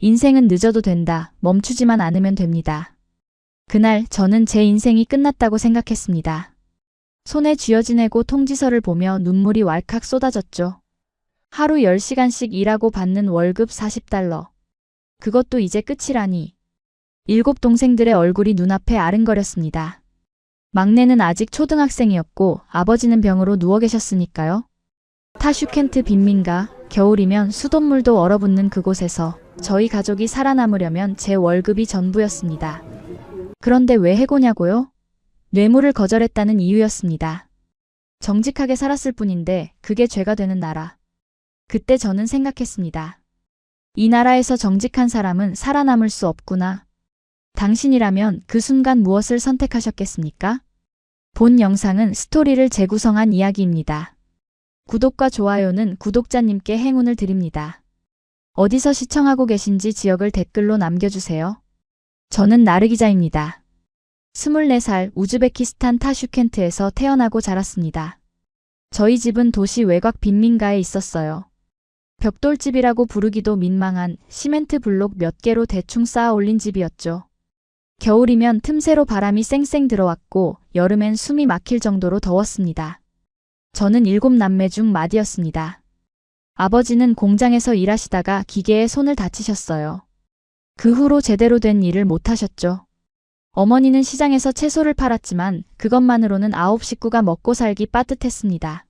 인생은 늦어도 된다. 멈추지만 않으면 됩니다. 그날 저는 제 인생이 끝났다고 생각했습니다. 손에 쥐어지내고 통지서를 보며 눈물이 왈칵 쏟아졌죠. 하루 10시간씩 일하고 받는 월급 40달러. 그것도 이제 끝이라니. 7 동생들의 얼굴이 눈앞에 아른거렸습니다. 막내는 아직 초등학생이었고 아버지는 병으로 누워 계셨으니까요. 타슈켄트 빈민가, 겨울이면 수돗물도 얼어붙는 그곳에서 저희 가족이 살아남으려면 제 월급이 전부였습니다. 그런데 왜 해고냐고요? 뇌물을 거절했다는 이유였습니다. 정직하게 살았을 뿐인데 그게 죄가 되는 나라. 그때 저는 생각했습니다. 이 나라에서 정직한 사람은 살아남을 수 없구나. 당신이라면 그 순간 무엇을 선택하셨겠습니까? 본 영상은 스토리를 재구성한 이야기입니다. 구독과 좋아요는 구독자님께 행운을 드립니다. 어디서 시청하고 계신지 지역을 댓글로 남겨주세요. 저는 나르 기자입니다. 24살 우즈베키스탄 타슈켄트에서 태어나고 자랐습니다. 저희 집은 도시 외곽 빈민가에 있었어요. 벽돌집이라고 부르기도 민망한 시멘트 블록 몇 개로 대충 쌓아 올린 집이었죠. 겨울이면 틈새로 바람이 쌩쌩 들어왔고 여름엔 숨이 막힐 정도로 더웠습니다. 저는 7남매 중 맏이었습니다. 아버지는 공장에서 일하시다가 기계에 손을 다치셨어요. 그 후로 제대로 된 일을 못하셨죠. 어머니는 시장에서 채소를 팔았지만 그것만으로는 9 식구가 먹고 살기 빠듯했습니다.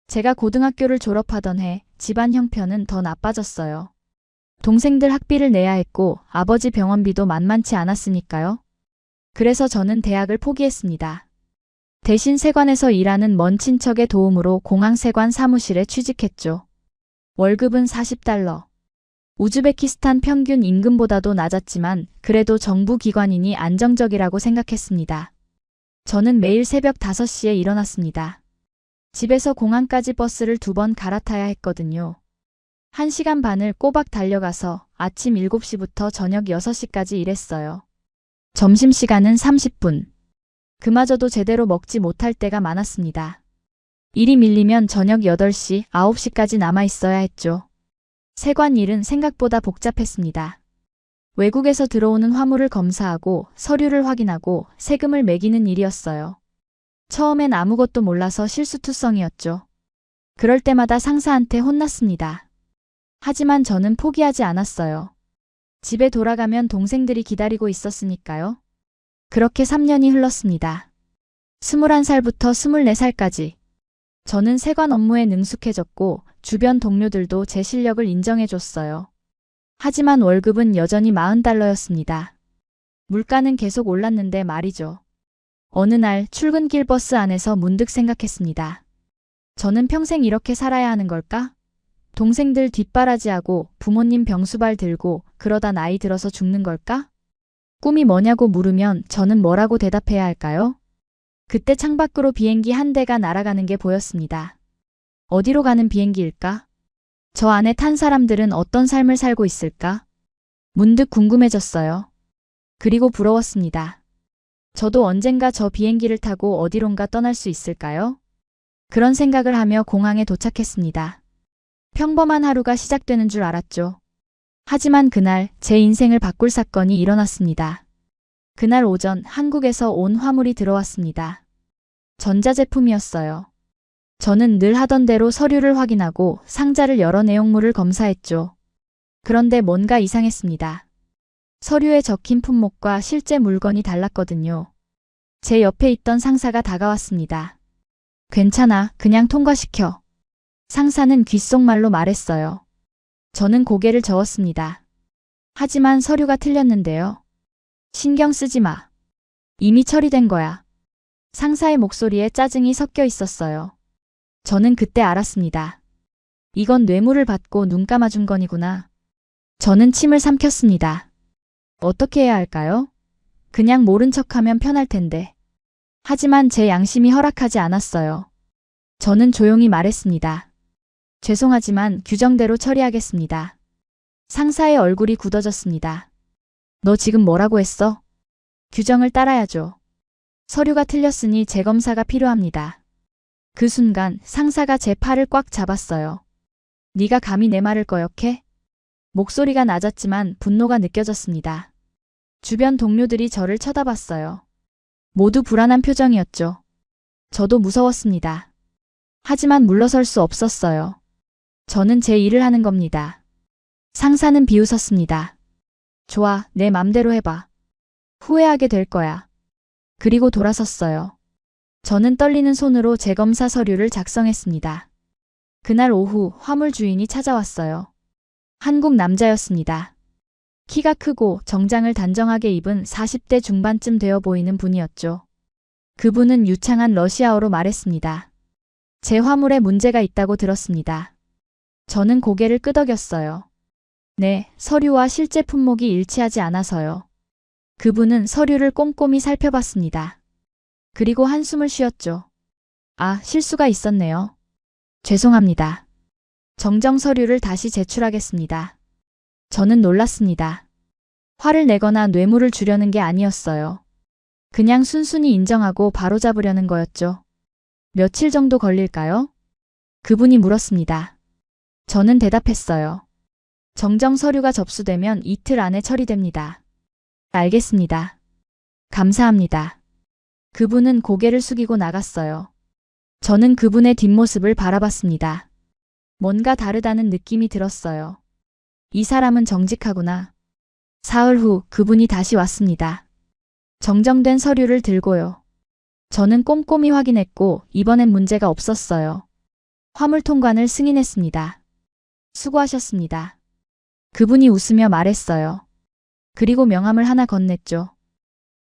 제가 고등학교를 졸업하던 해 집안 형편은 더 나빠졌어요. 동생들 학비를 내야 했고 아버지 병원비도 만만치 않았으니까요. 그래서 저는 대학을 포기했습니다. 대신 세관에서 일하는 먼 친척의 도움으로 공항세관 사무실에 취직했죠. 월급은 40달러. 우즈베키스탄 평균 임금보다도 낮았지만 그래도 정부 기관이니 안정적이라고 생각했습니다. 저는 매일 새벽 5시에 일어났습니다. 집에서 공항까지 버스를 2번 갈아타야 했거든요. 1시간 반을 꼬박 달려가서 아침 7시부터 저녁 6시까지 일했어요. 점심시간은 30분. 그마저도 제대로 먹지 못할 때가 많았습니다. 일이 밀리면 저녁 8시, 9시까지 남아 있어야 했죠. 세관 일은 생각보다 복잡했습니다. 외국에서 들어오는 화물을 검사하고 서류를 확인하고 세금을 매기는 일이었어요. 처음엔 아무것도 몰라서 실수투성이었죠. 그럴 때마다 상사한테 혼났습니다. 하지만 저는 포기하지 않았어요. 집에 돌아가면 동생들이 기다리고 있었으니까요. 그렇게 3년이 흘렀습니다. 21살부터 24살까지. 저는 세관 업무에 능숙해졌고 주변 동료들도 제 실력을 인정해줬어요. 하지만 월급은 여전히 40달러였습니다. 물가는 계속 올랐는데 말이죠. 어느 날 출근길 버스 안에서 문득 생각했습니다. 저는 평생 이렇게 살아야 하는 걸까? 동생들 뒷바라지하고 부모님 병수발 들고 그러다 나이 들어서 죽는 걸까? 꿈이 뭐냐고 물으면 저는 뭐라고 대답해야 할까요? 그때 창밖으로 비행기 한 대가 날아가는 게 보였습니다. 어디로 가는 비행기일까? 저 안에 탄 사람들은 어떤 삶을 살고 있을까? 문득 궁금해졌어요. 그리고 부러웠습니다. 저도 언젠가 저 비행기를 타고 어디론가 떠날 수 있을까요? 그런 생각을 하며 공항에 도착했습니다. 평범한 하루가 시작되는 줄 알았죠. 하지만 그날 제 인생을 바꿀 사건이 일어났습니다. 그날 오전 한국에서 온 화물이 들어왔습니다. 전자제품이었어요. 저는 늘 하던 대로 서류를 확인하고 상자를 열어 내용물을 검사했죠. 그런데 뭔가 이상했습니다. 서류에 적힌 품목과 실제 물건이 달랐거든요. 제 옆에 있던 상사가 다가왔습니다. 괜찮아, 그냥 통과시켜. 상사는 귓속말로 말했어요. 저는 고개를 저었습니다. 하지만 서류가 틀렸는데요. 신경 쓰지 마. 이미 처리된 거야. 상사의 목소리에 짜증이 섞여 있었어요. 저는 그때 알았습니다. 이건 뇌물을 받고 눈 감아준 거니구나. 저는 침을 삼켰습니다. 어떻게 해야 할까요? 그냥 모른 척하면 편할 텐데. 하지만 제 양심이 허락하지 않았어요. 저는 조용히 말했습니다. 죄송하지만 규정대로 처리하겠습니다. 상사의 얼굴이 굳어졌습니다. 너 지금 뭐라고 했어? 규정을 따라야죠. 서류가 틀렸으니 재검사가 필요합니다. 그 순간 상사가 제 팔을 꽉 잡았어요. 네가 감히 내 말을 거역해? 목소리가 낮았지만 분노가 느껴졌습니다. 주변 동료들이 저를 쳐다봤어요. 모두 불안한 표정이었죠. 저도 무서웠습니다. 하지만 물러설 수 없었어요. 저는 제 일을 하는 겁니다. 상사는 비웃었습니다. 좋아, 내 맘대로 해봐. 후회하게 될 거야. 그리고 돌아섰어요. 저는 떨리는 손으로 재검사 서류를 작성했습니다. 그날 오후 화물 주인이 찾아왔어요. 한국 남자였습니다. 키가 크고 정장을 단정하게 입은 40대 중반쯤 되어 보이는 분이었죠. 그분은 유창한 러시아어로 말했습니다. 제 화물에 문제가 있다고 들었습니다. 저는 고개를 끄덕였어요. 네, 서류와 실제 품목이 일치하지 않아서요. 그분은 서류를 꼼꼼히 살펴봤습니다. 그리고 한숨을 쉬었죠. 아, 실수가 있었네요. 죄송합니다. 정정 서류를 다시 제출하겠습니다. 저는 놀랐습니다. 화를 내거나 뇌물을 주려는 게 아니었어요. 그냥 순순히 인정하고 바로잡으려는 거였죠. 며칠 정도 걸릴까요? 그분이 물었습니다. 저는 대답했어요. 정정 서류가 접수되면 이틀 안에 처리됩니다. 알겠습니다. 감사합니다. 그분은 고개를 숙이고 나갔어요. 저는 그분의 뒷모습을 바라봤습니다. 뭔가 다르다는 느낌이 들었어요. 이 사람은 정직하구나. 사흘 후 그분이 다시 왔습니다. 정정된 서류를 들고요. 저는 꼼꼼히 확인했고 이번엔 문제가 없었어요. 화물 통관을 승인했습니다. 수고하셨습니다. 그분이 웃으며 말했어요. 그리고 명함을 하나 건넸죠.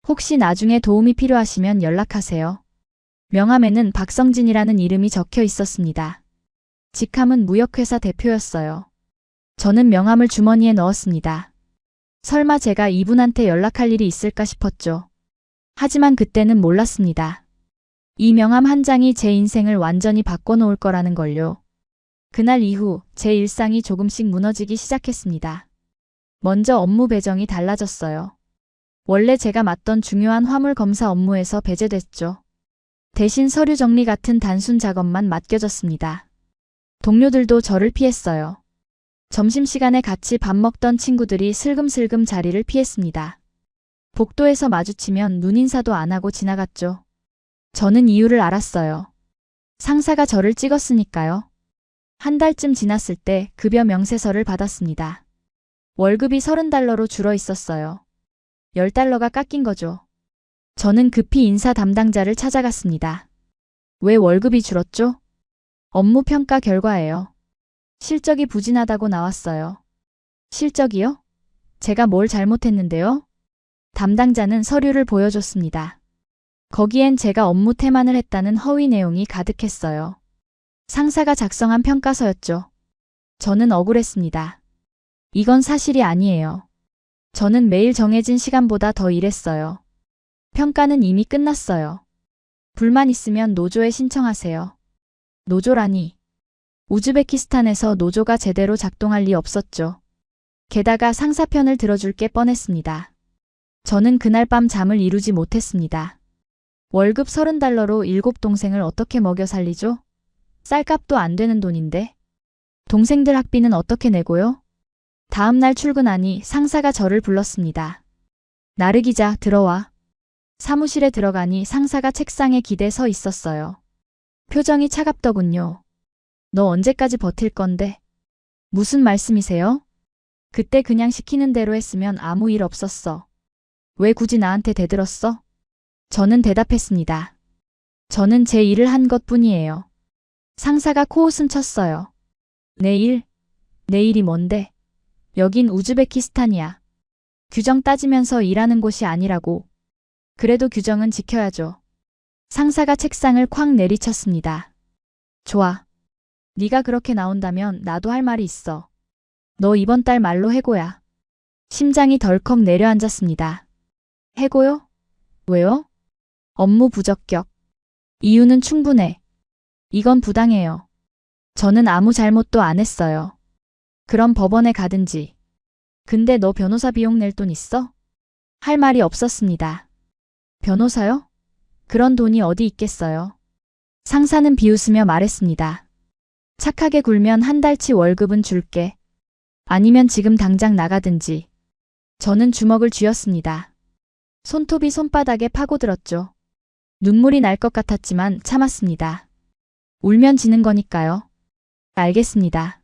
혹시 나중에 도움이 필요하시면 연락하세요. 명함에는 박성진이라는 이름이 적혀 있었습니다. 직함은 무역회사 대표였어요. 저는 명함을 주머니에 넣었습니다. 설마 제가 이분한테 연락할 일이 있을까 싶었죠. 하지만 그때는 몰랐습니다. 이 명함 한 장이 제 인생을 완전히 바꿔놓을 거라는 걸요. 그날 이후 제 일상이 조금씩 무너지기 시작했습니다. 먼저 업무 배정이 달라졌어요. 원래 제가 맡던 중요한 화물 검사 업무에서 배제됐죠. 대신 서류 정리 같은 단순 작업만 맡겨졌습니다. 동료들도 저를 피했어요. 점심시간에 같이 밥 먹던 친구들이 슬금슬금 자리를 피했습니다. 복도에서 마주치면 눈인사도 안 하고 지나갔죠. 저는 이유를 알았어요. 상사가 저를 찍었으니까요. 한 달쯤 지났을 때 급여 명세서를 받았습니다. 월급이 $30로 줄어 있었어요. $10가 깎인 거죠. 저는 급히 인사 담당자를 찾아갔습니다. 왜 월급이 줄었죠? 업무 평가 결과예요. 실적이 부진하다고 나왔어요. 실적이요? 제가 뭘 잘못했는데요? 담당자는 서류를 보여줬습니다. 거기엔 제가 업무 태만을 했다는 허위 내용이 가득했어요. 상사가 작성한 평가서였죠. 저는 억울했습니다. 이건 사실이 아니에요. 저는 매일 정해진 시간보다 더 일했어요. 평가는 이미 끝났어요. 불만 있으면 노조에 신청하세요. 노조라니. 우즈베키스탄에서 노조가 제대로 작동할 리 없었죠. 게다가 상사 편을 들어줄 게 뻔했습니다. 저는 그날 밤 잠을 이루지 못했습니다. 월급 $30로 7동생을 어떻게 먹여 살리죠? 쌀값도 안 되는 돈인데. 동생들 학비는 어떻게 내고요? 다음 날 출근하니 상사가 저를 불렀습니다. 나르 기자, 들어와. 사무실에 들어가니 상사가 책상에 기대 서 있었어요. 표정이 차갑더군요. 너 언제까지 버틸 건데? 무슨 말씀이세요? 그때 그냥 시키는 대로 했으면 아무 일 없었어. 왜 굳이 나한테 대들었어? 저는 대답했습니다. 저는 제 일을 한 것뿐이에요. 상사가 코웃음 쳤어요. 내 일? 내 일이 뭔데? 여긴 우즈베키스탄이야. 규정 따지면서 일하는 곳이 아니라고. 그래도 규정은 지켜야죠. 상사가 책상을 쾅 내리쳤습니다. 좋아. 네가 그렇게 나온다면 나도 할 말이 있어. 너 이번 달 말로 해고야. 심장이 덜컥 내려앉았습니다. 해고요? 왜요? 업무 부적격. 이유는 충분해. 이건 부당해요. 저는 아무 잘못도 안 했어요. 그럼 법원에 가든지. 근데 너 변호사 비용 낼 돈 있어? 할 말이 없었습니다. 변호사요? 그런 돈이 어디 있겠어요? 상사는 비웃으며 말했습니다. 착하게 굴면 한 달치 월급은 줄게. 아니면 지금 당장 나가든지. 저는 주먹을 쥐었습니다. 손톱이 손바닥에 파고들었죠. 눈물이 날 것 같았지만 참았습니다. 울면 지는 거니까요. 알겠습니다.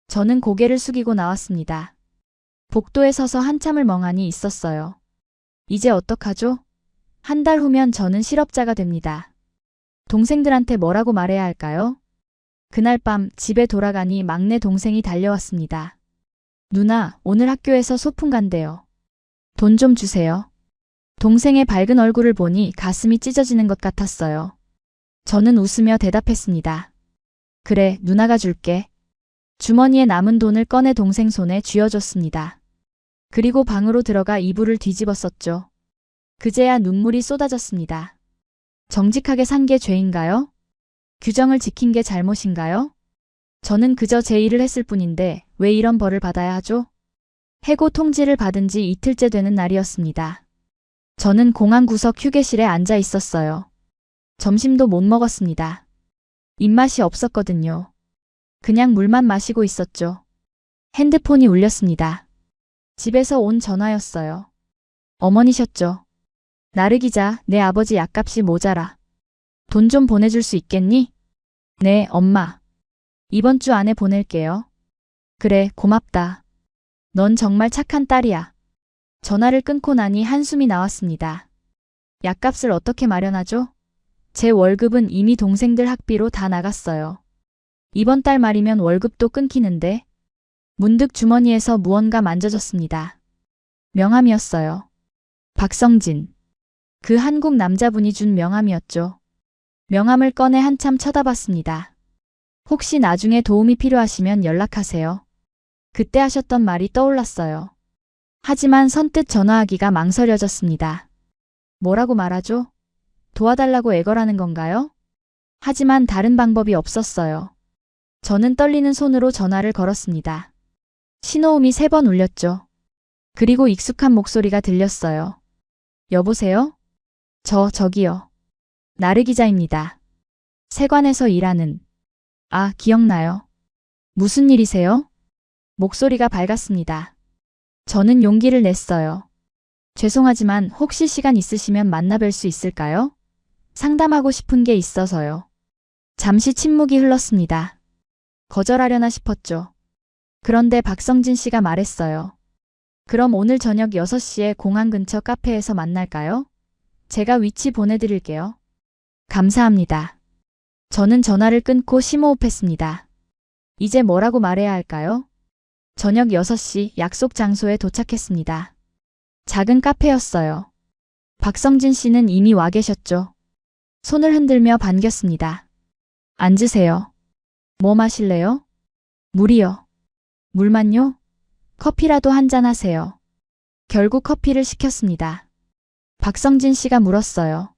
저는 고개를 숙이고 나왔습니다. 복도에 서서 한참을 멍하니 있었어요. 이제 어떡하죠? 한 달 후면 저는 실업자가 됩니다. 동생들한테 뭐라고 말해야 할까요? 그날 밤 집에 돌아가니 막내 동생이 달려왔습니다. 누나, 오늘 학교에서 소풍 간대요. 돈 좀 주세요. 동생의 밝은 얼굴을 보니 가슴이 찢어지는 것 같았어요. 저는 웃으며 대답했습니다. 그래, 누나가 줄게. 주머니에 남은 돈을 꺼내 동생 손에 쥐어줬습니다. 그리고 방으로 들어가 이불을 뒤집었었죠. 그제야 눈물이 쏟아졌습니다. 정직하게 산 게 죄인가요? 규정을 지킨 게 잘못인가요? 저는 그저 제 일을 했을 뿐인데 왜 이런 벌을 받아야 하죠? 해고 통지를 받은 지 이틀째 되는 날이었습니다. 저는 공항 구석 휴게실에 앉아 있었어요. 점심도 못 먹었습니다. 입맛이 없었거든요. 그냥 물만 마시고 있었죠. 핸드폰이 울렸습니다. 집에서 온 전화였어요. 어머니셨죠. 나르 기자, 내 아버지 약값이 모자라. 돈 좀 보내줄 수 있겠니? 네, 엄마. 이번 주 안에 보낼게요. 그래, 고맙다. 넌 정말 착한 딸이야. 전화를 끊고 나니 한숨이 나왔습니다. 약값을 어떻게 마련하죠? 제 월급은 이미 동생들 학비로 다 나갔어요. 이번 달 말이면 월급도 끊기는데. 문득 주머니에서 무언가 만져졌습니다. 명함이었어요. 박성진. 그 한국 남자분이 준 명함이었죠. 명함을 꺼내 한참 쳐다봤습니다. 혹시 나중에 도움이 필요하시면 연락하세요. 그때 하셨던 말이 떠올랐어요. 하지만 선뜻 전화하기가 망설여졌습니다. 뭐라고 말하죠? 도와달라고 애걸하는 건가요? 하지만 다른 방법이 없었어요. 저는 떨리는 손으로 전화를 걸었습니다. 신호음이 3번 울렸죠. 그리고 익숙한 목소리가 들렸어요. 여보세요? 저기요. 나르 기자입니다. 세관에서 일하는. 아, 기억나요. 무슨 일이세요? 목소리가 밝았습니다. 저는 용기를 냈어요. 죄송하지만 혹시 시간 있으시면 만나뵐 수 있을까요? 상담하고 싶은 게 있어서요. 잠시 침묵이 흘렀습니다. 거절하려나 싶었죠. 그런데 박성진 씨가 말했어요. 그럼 오늘 저녁 6시에 공항 근처 카페에서 만날까요? 제가 위치 보내드릴게요. 감사합니다. 저는 전화를 끊고 심호흡했습니다. 이제 뭐라고 말해야 할까요? 저녁 6시 약속 장소에 도착했습니다. 작은 카페였어요. 박성진 씨는 이미 와 계셨죠. 손을 흔들며 반겼습니다. 앉으세요. 뭐 마실래요? 물이요. 물만요? 커피라도 한잔 하세요. 결국 커피를 시켰습니다. 박성진 씨가 물었어요.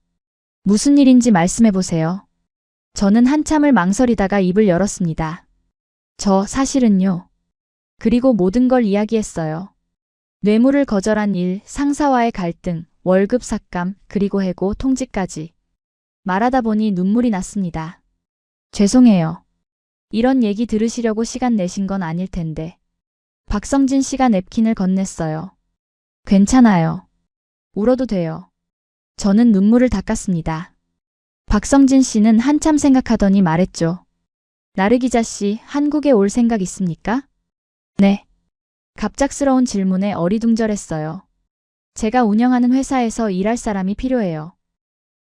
무슨 일인지 말씀해 보세요. 저는 한참을 망설이다가 입을 열었습니다. 사실은요. 그리고 모든 걸 이야기했어요. 뇌물을 거절한 일, 상사와의 갈등, 월급 삭감, 그리고 해고 통지까지. 말하다 보니 눈물이 났습니다. 죄송해요. 이런 얘기 들으시려고 시간 내신 건 아닐 텐데. 박성진 씨가 냅킨을 건넸어요. 괜찮아요. 울어도 돼요. 저는 눈물을 닦았습니다. 박성진 씨는 한참 생각하더니 말했죠. 나르 기자 씨, 한국에 올 생각 있습니까? 네. 갑작스러운 질문에 어리둥절했어요. 제가 운영하는 회사에서 일할 사람이 필요해요.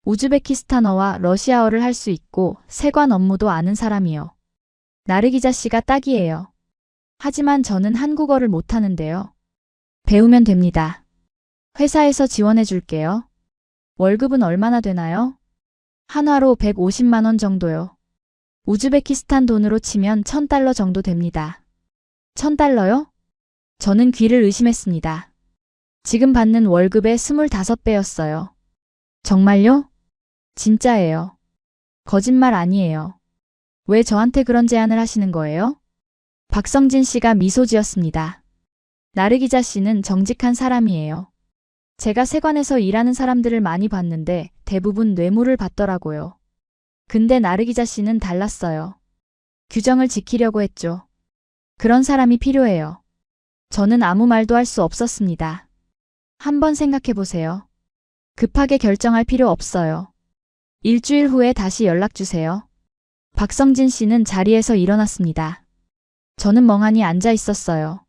우즈베키스탄어와 러시아어를 할 수 있고 세관 업무도 아는 사람이요. 나르 기자 씨가 딱이에요. 하지만 저는 한국어를 못하는데요. 배우면 됩니다. 회사에서 지원해 줄게요. 월급은 얼마나 되나요? 한화로 150만 원 정도요. 우즈베키스탄 돈으로 치면 1000달러 정도 됩니다. 1000달러요? 저는 귀를 의심했습니다. 지금 받는 월급의 25배였어요. 정말요? 진짜예요. 거짓말 아니에요. 왜 저한테 그런 제안을 하시는 거예요? 박성진 씨가 미소 지었습니다. 나르 기자 씨는 정직한 사람이에요. 제가 세관에서 일하는 사람들을 많이 봤는데 대부분 뇌물을 받더라고요. 근데 나르 기자 씨는 달랐어요. 규정을 지키려고 했죠. 그런 사람이 필요해요. 저는 아무 말도 할 수 없었습니다. 한번 생각해 보세요. 급하게 결정할 필요 없어요. 일주일 후에 다시 연락 주세요. 박성진 씨는 자리에서 일어났습니다. 저는 멍하니 앉아 있었어요.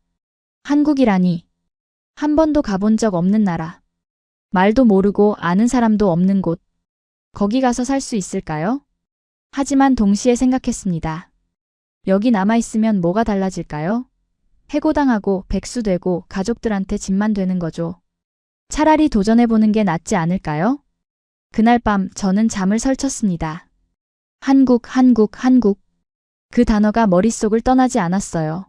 한국이라니. 한 번도 가본 적 없는 나라. 말도 모르고 아는 사람도 없는 곳. 거기 가서 살 수 있을까요? 하지만 동시에 생각했습니다. 여기 남아있으면 뭐가 달라질까요? 해고당하고 백수되고 가족들한테 짐만 되는 거죠. 차라리 도전해보는 게 낫지 않을까요? 그날 밤 저는 잠을 설쳤습니다. 한국, 한국, 한국. 그 단어가 머릿속을 떠나지 않았어요.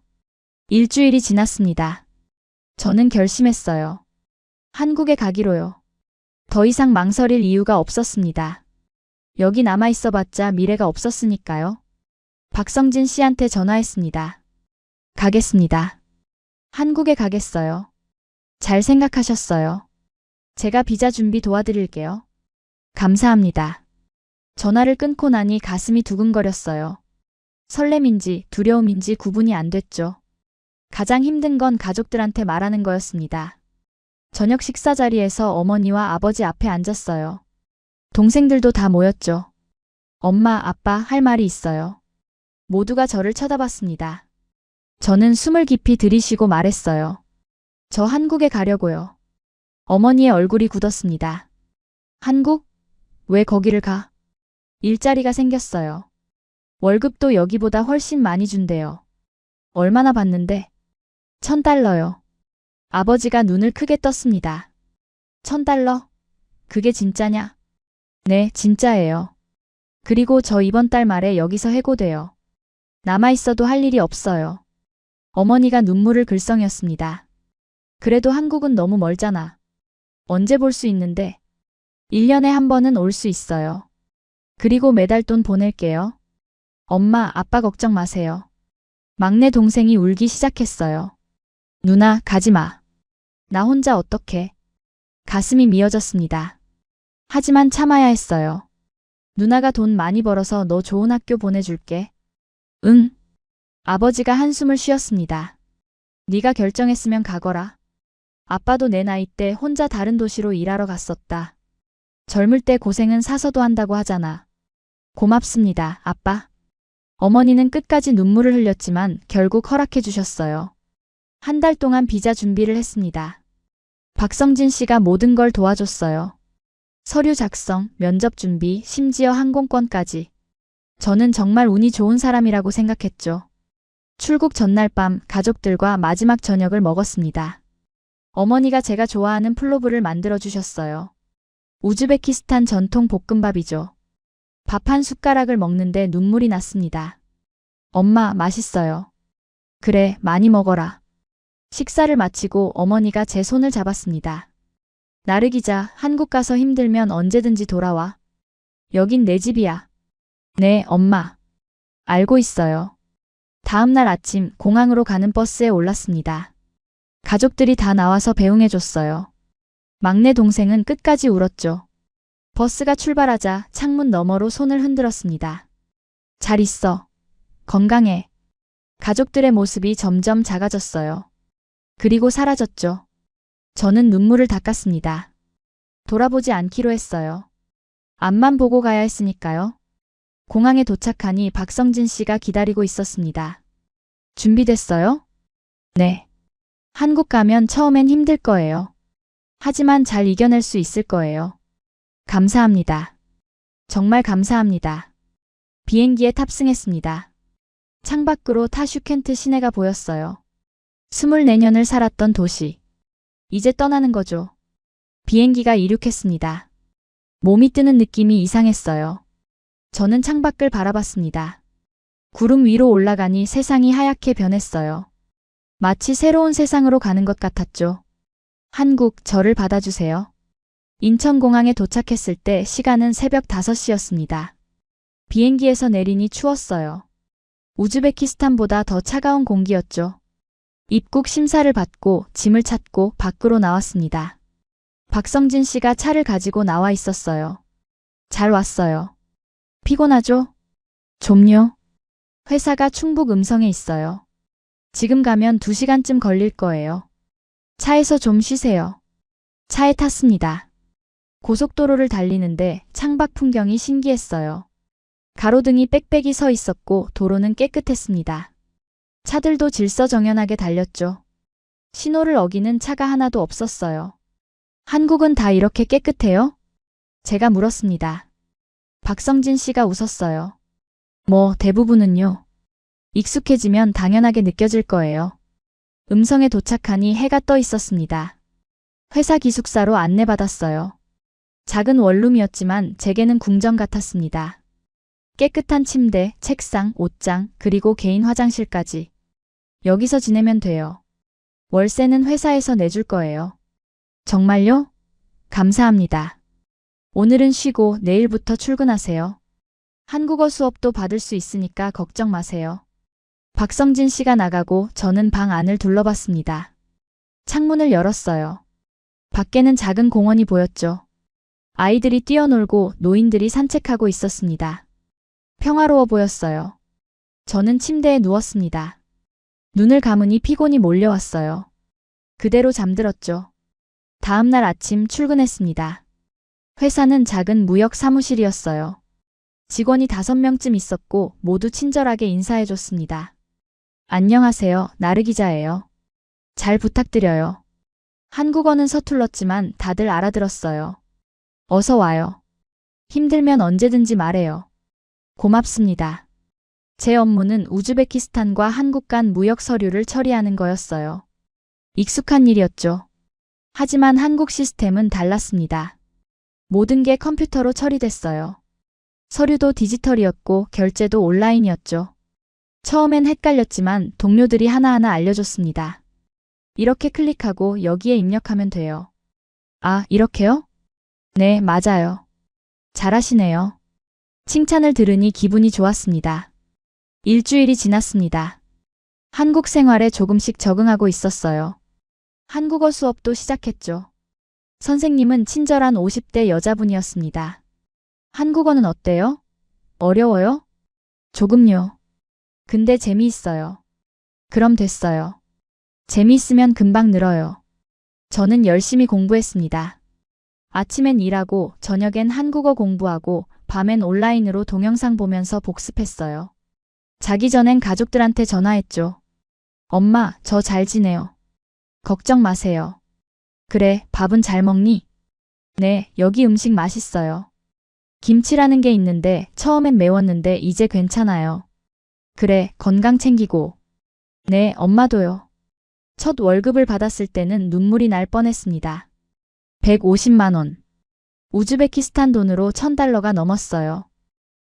일주일이 지났습니다. 저는 결심했어요. 한국에 가기로요. 더 이상 망설일 이유가 없었습니다. 여기 남아있어봤자 미래가 없었으니까요. 박성진 씨한테 전화했습니다. 가겠습니다. 한국에 가겠어요. 잘 생각하셨어요. 제가 비자 준비 도와드릴게요. 감사합니다. 전화를 끊고 나니 가슴이 두근거렸어요. 설렘인지 두려움인지 구분이 안 됐죠. 가장 힘든 건 가족들한테 말하는 거였습니다. 저녁 식사 자리에서 어머니와 아버지 앞에 앉았어요. 동생들도 다 모였죠. 엄마, 아빠, 할 말이 있어요. 모두가 저를 쳐다봤습니다. 저는 숨을 깊이 들이쉬고 말했어요. 저 한국에 가려고요. 어머니의 얼굴이 굳었습니다. 한국? 왜 거기를 가? 일자리가 생겼어요. 월급도 여기보다 훨씬 많이 준대요. 얼마나 받는데? $1,000요. 아버지가 눈을 크게 떴습니다. $1,000? 그게 진짜냐? 네, 진짜예요. 그리고 저 이번 달 말에 여기서 해고돼요. 남아있어도 할 일이 없어요. 어머니가 눈물을 글썽였습니다. 그래도 한국은 너무 멀잖아. 언제 볼 수 있는데? 1년에 한 번은 올 수 있어요. 그리고 매달 돈 보낼게요. 엄마, 아빠 걱정 마세요. 막내 동생이 울기 시작했어요. 누나, 가지 마. 나 혼자 어떡해. 가슴이 미어졌습니다. 하지만 참아야 했어요. 누나가 돈 많이 벌어서 너 좋은 학교 보내줄게. 응. 아버지가 한숨을 쉬었습니다. 네가 결정했으면 가거라. 아빠도 내 나이 때 혼자 다른 도시로 일하러 갔었다. 젊을 때 고생은 사서도 한다고 하잖아. 고맙습니다, 아빠. 어머니는 끝까지 눈물을 흘렸지만 결국 허락해 주셨어요. 한 달 동안 비자 준비를 했습니다. 박성진 씨가 모든 걸 도와줬어요. 서류 작성, 면접 준비, 심지어 항공권까지. 저는 정말 운이 좋은 사람이라고 생각했죠. 출국 전날 밤 가족들과 마지막 저녁을 먹었습니다. 어머니가 제가 좋아하는 플로브를 만들어 주셨어요. 우즈베키스탄 전통 볶음밥이죠. 밥 한 숟가락을 먹는데 눈물이 났습니다. 엄마, 맛있어요. 그래, 많이 먹어라. 식사를 마치고 어머니가 제 손을 잡았습니다. 나르기자, 한국 가서 힘들면 언제든지 돌아와. 여긴 내 집이야. 네, 엄마. 알고 있어요. 다음 날 아침 공항으로 가는 버스에 올랐습니다. 가족들이 다 나와서 배웅해줬어요. 막내 동생은 끝까지 울었죠. 버스가 출발하자 창문 너머로 손을 흔들었습니다. 잘 있어. 건강해. 가족들의 모습이 점점 작아졌어요. 그리고 사라졌죠. 저는 눈물을 닦았습니다. 돌아보지 않기로 했어요. 앞만 보고 가야 했으니까요. 공항에 도착하니 박성진 씨가 기다리고 있었습니다. 준비됐어요? 네. 한국 가면 처음엔 힘들 거예요. 하지만 잘 이겨낼 수 있을 거예요. 감사합니다. 정말 감사합니다. 비행기에 탑승했습니다. 창밖으로 타슈켄트 시내가 보였어요. 24년을 살았던 도시. 이제 떠나는 거죠. 비행기가 이륙했습니다. 몸이 뜨는 느낌이 이상했어요. 저는 창밖을 바라봤습니다. 구름 위로 올라가니 세상이 하얗게 변했어요. 마치 새로운 세상으로 가는 것 같았죠. 한국, 저를 받아주세요. 인천공항에 도착했을 때 시간은 새벽 5시였습니다. 비행기에서 내리니 추웠어요. 우즈베키스탄보다 더 차가운 공기였죠. 입국 심사를 받고 짐을 찾고 밖으로 나왔습니다. 박성진 씨가 차를 가지고 나와 있었어요. 잘 왔어요. 피곤하죠? 좀요. 회사가 충북 음성에 있어요. 지금 가면 2시간쯤 걸릴 거예요. 차에서 좀 쉬세요. 차에 탔습니다. 고속도로를 달리는데 창밖 풍경이 신기했어요. 가로등이 빽빽이 서 있었고 도로는 깨끗했습니다. 차들도 질서정연하게 달렸죠. 신호를 어기는 차가 하나도 없었어요. 한국은 다 이렇게 깨끗해요? 제가 물었습니다. 박성진 씨가 웃었어요. 뭐 대부분은요. 익숙해지면 당연하게 느껴질 거예요. 음성에 도착하니 해가 떠 있었습니다. 회사 기숙사로 안내받았어요. 작은 원룸이었지만 제게는 궁전 같았습니다. 깨끗한 침대, 책상, 옷장, 그리고 개인 화장실까지. 여기서 지내면 돼요. 월세는 회사에서 내줄 거예요. 정말요? 감사합니다. 오늘은 쉬고 내일부터 출근하세요. 한국어 수업도 받을 수 있으니까 걱정 마세요. 박성진 씨가 나가고 저는 방 안을 둘러봤습니다. 창문을 열었어요. 밖에는 작은 공원이 보였죠. 아이들이 뛰어놀고 노인들이 산책하고 있었습니다. 평화로워 보였어요. 저는 침대에 누웠습니다. 눈을 감으니 피곤이 몰려왔어요. 그대로 잠들었죠. 다음 날 아침 출근했습니다. 회사는 작은 무역 사무실이었어요. 직원이 5명쯤 있었고 모두 친절하게 인사해줬습니다. 안녕하세요. 나르 기자예요. 잘 부탁드려요. 한국어는 서툴렀지만 다들 알아들었어요. 어서 와요. 힘들면 언제든지 말해요. 고맙습니다. 제 업무는 우즈베키스탄과 한국 간 무역 서류를 처리하는 거였어요. 익숙한 일이었죠. 하지만 한국 시스템은 달랐습니다. 모든 게 컴퓨터로 처리됐어요. 서류도 디지털이었고 결제도 온라인이었죠. 처음엔 헷갈렸지만 동료들이 하나하나 알려줬습니다. 이렇게 클릭하고 여기에 입력하면 돼요. 아, 이렇게요? 네, 맞아요. 잘하시네요. 칭찬을 들으니 기분이 좋았습니다. 일주일이 지났습니다. 한국 생활에 조금씩 적응하고 있었어요. 한국어 수업도 시작했죠. 선생님은 친절한 50대 여자분이었습니다. 한국어는 어때요? 어려워요? 조금요. 근데 재미있어요. 그럼 됐어요. 재미있으면 금방 늘어요. 저는 열심히 공부했습니다. 아침엔 일하고 저녁엔 한국어 공부하고 밤엔 온라인으로 동영상 보면서 복습했어요. 자기 전엔 가족들한테 전화했죠. 엄마, 저 잘 지내요. 걱정 마세요. 그래, 밥은 잘 먹니? 네, 여기 음식 맛있어요. 김치라는 게 있는데 처음엔 매웠는데 이제 괜찮아요. 그래, 건강 챙기고. 네, 엄마도요. 첫 월급을 받았을 때는 눈물이 날 뻔했습니다. 150만 원. 우즈베키스탄 돈으로 $1000가 넘었어요.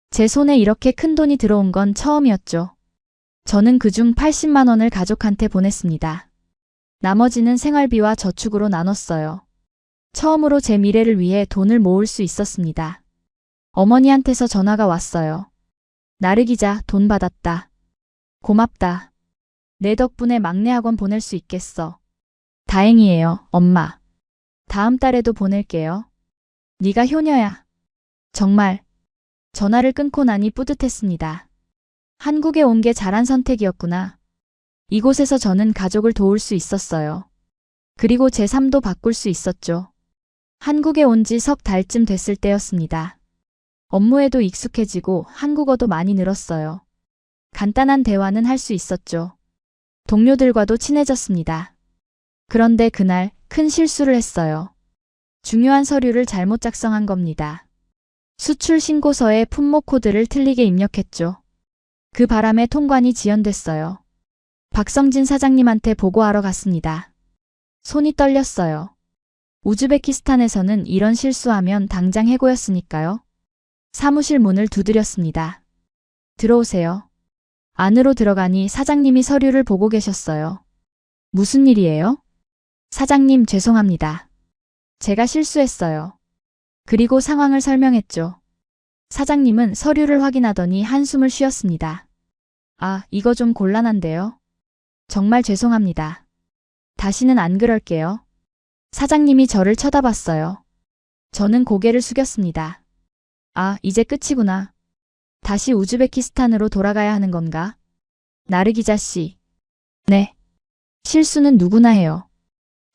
제 손에 이렇게 큰 돈이 들어온 건 처음이었죠. 저는 그중 80만 원을 가족한테 보냈습니다. 나머지는 생활비와 저축으로 나눴어요. 처음으로 제 미래를 위해 돈을 모을 수 있었습니다. 어머니한테서 전화가 왔어요. 나르 기자, 돈 받았다. 고맙다. 내 덕분에 막내 학원 보낼 수 있겠어. 다행이에요, 엄마. 다음 달에도 보낼게요. 네가 효녀야. 정말. 전화를 끊고 나니 뿌듯했습니다. 한국에 온 게 잘한 선택이었구나. 이곳에서 저는 가족을 도울 수 있었어요. 그리고 제 삶도 바꿀 수 있었죠. 한국에 온 지 석 달쯤 됐을 때였습니다. 업무에도 익숙해지고 한국어도 많이 늘었어요. 간단한 대화는 할 수 있었죠. 동료들과도 친해졌습니다. 그런데 그날 큰 실수를 했어요. 중요한 서류를 잘못 작성한 겁니다. 수출 신고서에 품목 코드를 틀리게 입력했죠. 그 바람에 통관이 지연됐어요. 박성진 사장님한테 보고하러 갔습니다. 손이 떨렸어요. 우즈베키스탄에서는 이런 실수하면 당장 해고였으니까요. 사무실 문을 두드렸습니다. 들어오세요. 안으로 들어가니 사장님이 서류를 보고 계셨어요. 무슨 일이에요? 사장님, 죄송합니다. 제가 실수했어요. 그리고 상황을 설명했죠. 사장님은 서류를 확인하더니 한숨을 쉬었습니다. 아, 이거 좀 곤란한데요. 정말 죄송합니다. 다시는 안 그럴게요. 사장님이 저를 쳐다봤어요. 저는 고개를 숙였습니다. 아, 이제 끝이구나. 다시 우즈베키스탄으로 돌아가야 하는 건가? 나르 기자 씨. 네. 실수는 누구나 해요.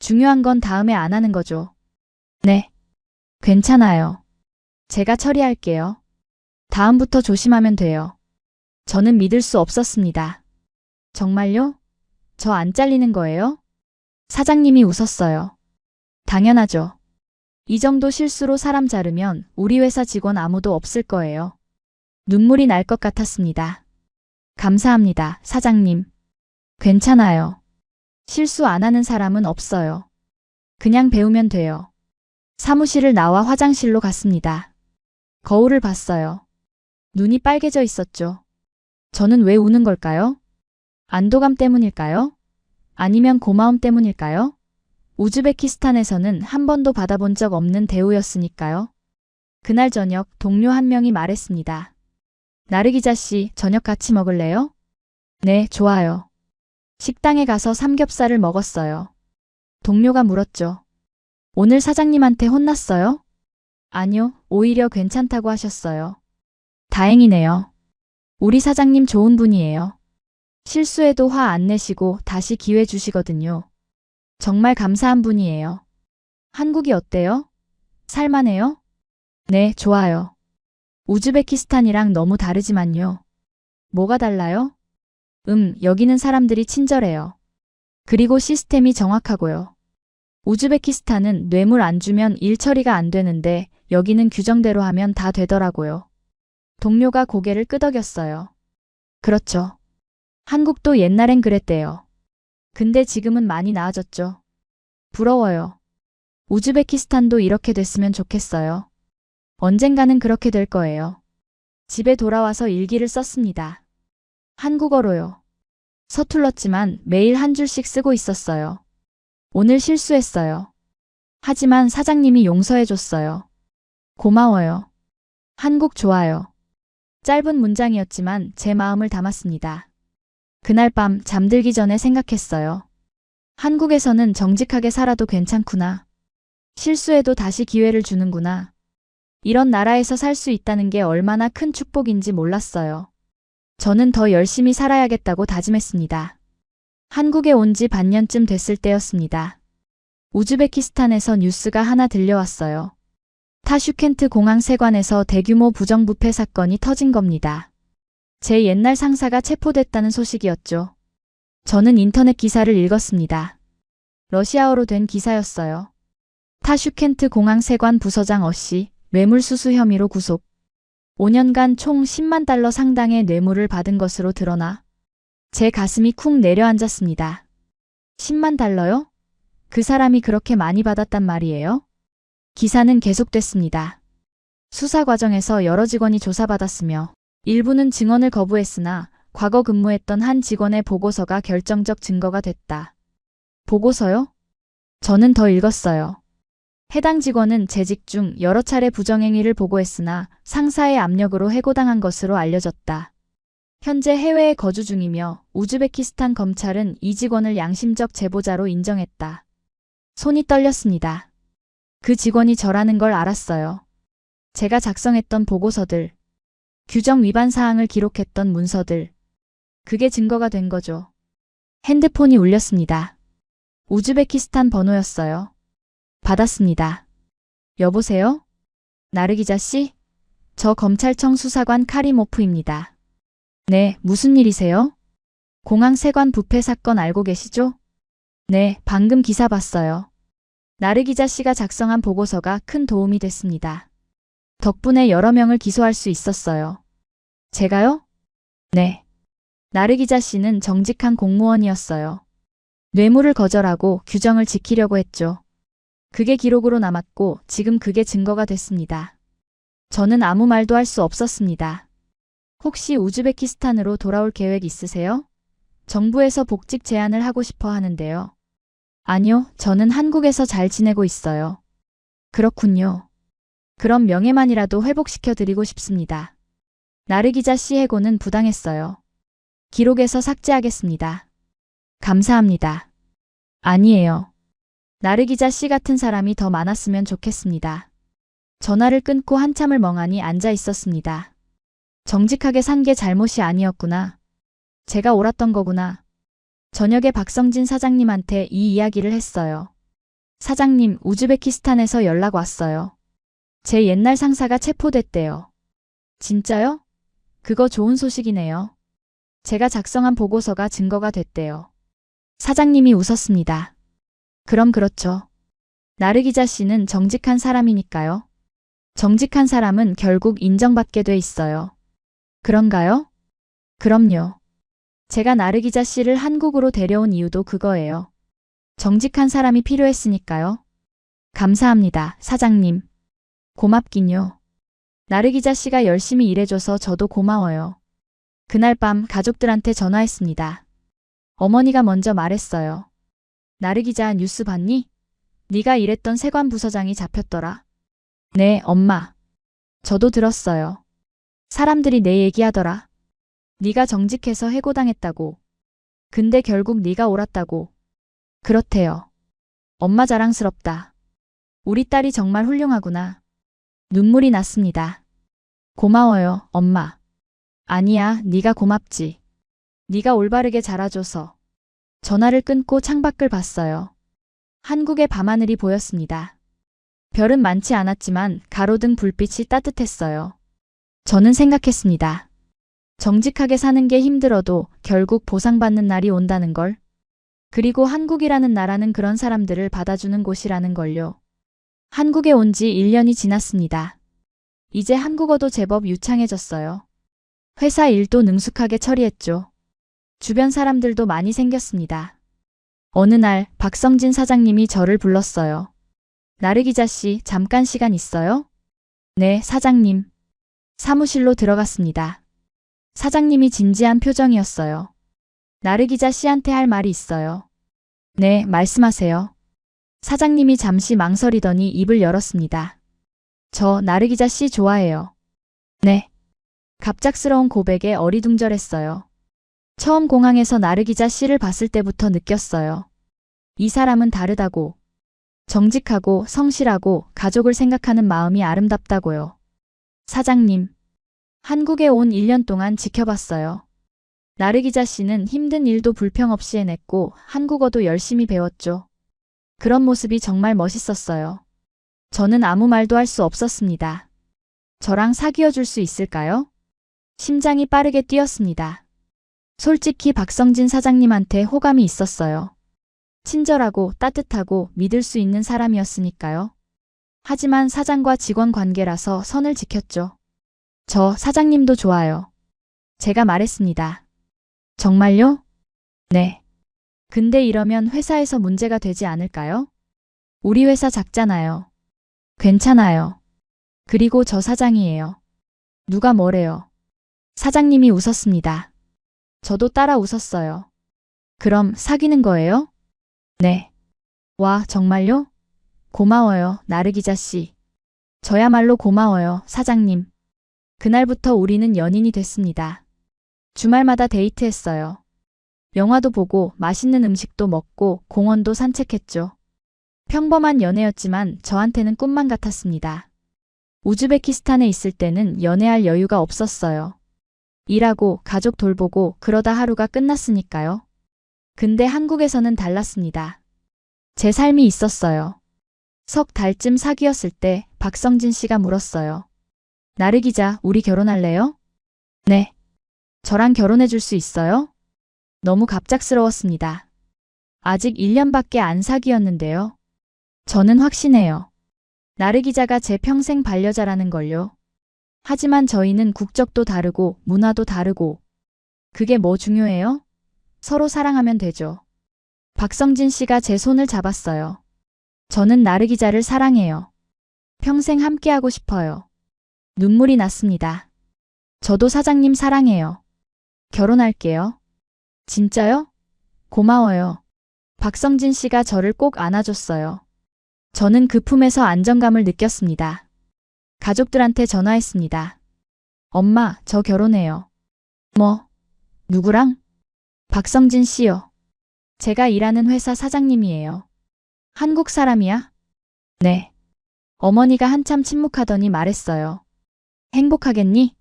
중요한 건 다음에 안 하는 거죠. 네. 괜찮아요. 제가 처리할게요. 다음부터 조심하면 돼요. 저는 믿을 수 없었습니다. 정말요? 저 안 잘리는 거예요? 사장님이 웃었어요. 당연하죠. 이 정도 실수로 사람 자르면 우리 회사 직원 아무도 없을 거예요. 눈물이 날 것 같았습니다. 감사합니다, 사장님. 괜찮아요. 실수 안 하는 사람은 없어요. 그냥 배우면 돼요. 사무실을 나와 화장실로 갔습니다. 거울을 봤어요. 눈이 빨개져 있었죠. 저는 왜 우는 걸까요? 안도감 때문일까요? 아니면 고마움 때문일까요? 우즈베키스탄에서는 한 번도 받아본 적 없는 대우였으니까요. 그날 저녁 동료 한 명이 말했습니다. 나르기자 씨, 저녁 같이 먹을래요? 네, 좋아요. 식당에 가서 삼겹살을 먹었어요. 동료가 물었죠. 오늘 사장님한테 혼났어요? 아니요, 오히려 괜찮다고 하셨어요. 다행이네요. 우리 사장님 좋은 분이에요. 실수해도 화 안 내시고 다시 기회 주시거든요. 정말 감사한 분이에요. 한국이 어때요? 살만해요? 네, 좋아요. 우즈베키스탄이랑 너무 다르지만요. 뭐가 달라요? 여기는 사람들이 친절해요. 그리고 시스템이 정확하고요. 우즈베키스탄은 뇌물 안 주면 일 처리가 안 되는데 여기는 규정대로 하면 다 되더라고요. 동료가 고개를 끄덕였어요. 그렇죠. 한국도 옛날엔 그랬대요. 근데 지금은 많이 나아졌죠. 부러워요. 우즈베키스탄도 이렇게 됐으면 좋겠어요. 언젠가는 그렇게 될 거예요. 집에 돌아와서 일기를 썼습니다. 한국어로요. 서툴렀지만 매일 한 줄씩 쓰고 있었어요. 오늘 실수했어요. 하지만 사장님이 용서해줬어요. 고마워요. 한국 좋아요. 짧은 문장이었지만 제 마음을 담았습니다. 그날 밤 잠들기 전에 생각했어요. 한국에서는 정직하게 살아도 괜찮구나. 실수해도 다시 기회를 주는구나. 이런 나라에서 살 수 있다는 게 얼마나 큰 축복인지 몰랐어요. 저는 더 열심히 살아야겠다고 다짐했습니다. 한국에 온 지 반년쯤 됐을 때였습니다. 우즈베키스탄에서 뉴스가 하나 들려왔어요. 타슈켄트 공항 세관에서 대규모 부정부패 사건이 터진 겁니다. 제 옛날 상사가 체포됐다는 소식이었죠. 저는 인터넷 기사를 읽었습니다. 러시아어로 된 기사였어요. 타슈켄트 공항 세관 부서장 어씨, 뇌물수수 혐의로 구속. 5년간 총 10만 달러 상당의 뇌물을 받은 것으로 드러나 제 가슴이 쿵 내려앉았습니다. 10만 달러요? 그 사람이 그렇게 많이 받았단 말이에요? 기사는 계속됐습니다. 수사 과정에서 여러 직원이 조사받았으며 일부는 증언을 거부했으나 과거 근무했던 한 직원의 보고서가 결정적 증거가 됐다. 보고서요? 저는 더 읽었어요. 해당 직원은 재직 중 여러 차례 부정행위를 보고했으나 상사의 압력으로 해고당한 것으로 알려졌다. 현재 해외에 거주 중이며 우즈베키스탄 검찰은 이 직원을 양심적 제보자로 인정했다. 손이 떨렸습니다. 그 직원이 저라는 걸 알았어요. 제가 작성했던 보고서들, 규정 위반 사항을 기록했던 문서들, 그게 증거가 된 거죠. 핸드폰이 울렸습니다. 우즈베키스탄 번호였어요. 받았습니다. 여보세요? 나르기자 씨? 저 검찰청 수사관 카리모프입니다. 네, 무슨 일이세요? 공항 세관 부패 사건 알고 계시죠? 네, 방금 기사 봤어요. 나르기자 씨가 작성한 보고서가 큰 도움이 됐습니다. 덕분에 여러 명을 기소할 수 있었어요. 제가요? 네. 나르기자 씨는 정직한 공무원이었어요. 뇌물을 거절하고 규정을 지키려고 했죠. 그게 기록으로 남았고 지금 그게 증거가 됐습니다. 저는 아무 말도 할 수 없었습니다. 혹시 우즈베키스탄으로 돌아올 계획 있으세요? 정부에서 복직 제안을 하고 싶어 하는데요. 아니요, 저는 한국에서 잘 지내고 있어요. 그렇군요. 그럼 명예만이라도 회복시켜 드리고 싶습니다. 나르기자 씨 해고는 부당했어요. 기록에서 삭제하겠습니다. 감사합니다. 아니에요. 나르기자 씨 같은 사람이 더 많았으면 좋겠습니다. 전화를 끊고 한참을 멍하니 앉아 있었습니다. 정직하게 산 게 잘못이 아니었구나. 제가 옳았던 거구나. 저녁에 박성진 사장님한테 이 이야기를 했어요. 사장님, 우즈베키스탄에서 연락 왔어요. 제 옛날 상사가 체포됐대요. 진짜요? 그거 좋은 소식이네요. 제가 작성한 보고서가 증거가 됐대요. 사장님이 웃었습니다. 그럼 그렇죠. 나르기자 씨는 정직한 사람이니까요. 정직한 사람은 결국 인정받게 돼 있어요. 그런가요? 그럼요. 제가 나르기자 씨를 한국으로 데려온 이유도 그거예요. 정직한 사람이 필요했으니까요. 감사합니다, 사장님. 고맙긴요. 나르기자 씨가 열심히 일해줘서 저도 고마워요. 그날 밤 가족들한테 전화했습니다. 어머니가 먼저 말했어요. 나르기자 뉴스 봤니? 네가 일했던 세관 부서장이 잡혔더라. 네, 엄마. 저도 들었어요. 사람들이 내 얘기하더라. 네가 정직해서 해고당했다고. 근데 결국 네가 옳았다고. 그렇대요. 엄마 자랑스럽다. 우리 딸이 정말 훌륭하구나. 눈물이 났습니다. 고마워요, 엄마. 아니야, 네가 고맙지. 네가 올바르게 자라줘서. 전화를 끊고 창밖을 봤어요. 한국의 밤하늘이 보였습니다. 별은 많지 않았지만 가로등 불빛이 따뜻했어요. 저는 생각했습니다. 정직하게 사는 게 힘들어도 결국 보상받는 날이 온다는 걸. 그리고 한국이라는 나라는 그런 사람들을 받아주는 곳이라는 걸요. 한국에 온 지 1년이 지났습니다. 이제 한국어도 제법 유창해졌어요. 회사 일도 능숙하게 처리했죠. 주변 사람들도 많이 생겼습니다. 어느 날 박성진 사장님이 저를 불렀어요. 나르기자 씨, 잠깐 시간 있어요? 네, 사장님. 사무실로 들어갔습니다. 사장님이 진지한 표정이었어요. 나르기자 씨한테 할 말이 있어요. 네, 말씀하세요. 사장님이 잠시 망설이더니 입을 열었습니다. 저 나르기자 씨 좋아해요. 네. 갑작스러운 고백에 어리둥절했어요. 처음 공항에서 나르기자 씨를 봤을 때부터 느꼈어요. 이 사람은 다르다고. 정직하고 성실하고 가족을 생각하는 마음이 아름답다고요. 사장님. 한국에 온 1년 동안 지켜봤어요. 나르기자 씨는 힘든 일도 불평 없이 해냈고 한국어도 열심히 배웠죠. 그런 모습이 정말 멋있었어요. 저는 아무 말도 할 수 없었습니다. 저랑 사귀어 줄 수 있을까요? 심장이 빠르게 뛰었습니다. 솔직히 박성진 사장님한테 호감이 있었어요. 친절하고 따뜻하고 믿을 수 있는 사람이었으니까요. 하지만 사장과 직원 관계라서 선을 지켰죠. 저 사장님도 좋아요. 제가 말했습니다. 정말요? 네. 근데 이러면 회사에서 문제가 되지 않을까요? 우리 회사 작잖아요. 괜찮아요. 그리고 저 사장이에요. 누가 뭐래요? 사장님이 웃었습니다. 저도 따라 웃었어요. 그럼 사귀는 거예요? 네. 와, 정말요? 고마워요, 나르기자 씨. 저야말로 고마워요, 사장님. 그날부터 우리는 연인이 됐습니다. 주말마다 데이트했어요. 영화도 보고 맛있는 음식도 먹고 공원도 산책했죠. 평범한 연애였지만 저한테는 꿈만 같았습니다. 우즈베키스탄에 있을 때는 연애할 여유가 없었어요. 일하고 가족 돌보고 그러다 하루가 끝났으니까요. 근데 한국에서는 달랐습니다. 제 삶이 있었어요. 석 달쯤 사귀었을 때 박성진 씨가 물었어요. 나르기자, 우리 결혼할래요? 네. 저랑 결혼해 줄 수 있어요? 너무 갑작스러웠습니다. 아직 1년밖에 안 사귀었는데요. 저는 확신해요. 나르기자가 제 평생 반려자라는 걸요. 하지만 저희는 국적도 다르고 문화도 다르고. 그게 뭐 중요해요? 서로 사랑하면 되죠. 박성진 씨가 제 손을 잡았어요. 저는 나르기자를 사랑해요. 평생 함께하고 싶어요. 눈물이 났습니다. 저도 사장님 사랑해요. 결혼할게요. 진짜요? 고마워요. 박성진 씨가 저를 꼭 안아줬어요. 저는 그 품에서 안정감을 느꼈습니다. 가족들한테 전화했습니다. 엄마, 저 결혼해요. 뭐? 누구랑? 박성진 씨요. 제가 일하는 회사 사장님이에요. 한국 사람이야? 네. 어머니가 한참 침묵하더니 말했어요. 행복하겠니?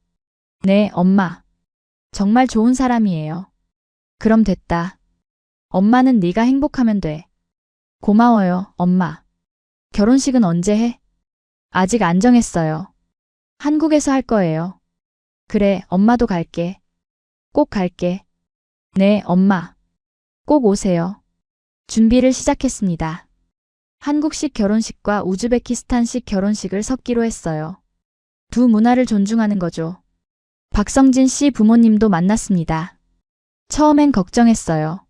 네, 엄마. 정말 좋은 사람이에요. 그럼 됐다. 엄마는 네가 행복하면 돼. 고마워요, 엄마. 결혼식은 언제 해? 아직 안 정했어요. 한국에서 할 거예요. 그래, 엄마도 갈게. 꼭 갈게. 네, 엄마. 꼭 오세요. 준비를 시작했습니다. 한국식 결혼식과 우즈베키스탄식 결혼식을 섞기로 했어요. 두 문화를 존중하는 거죠. 박성진 씨 부모님도 만났습니다. 처음엔 걱정했어요.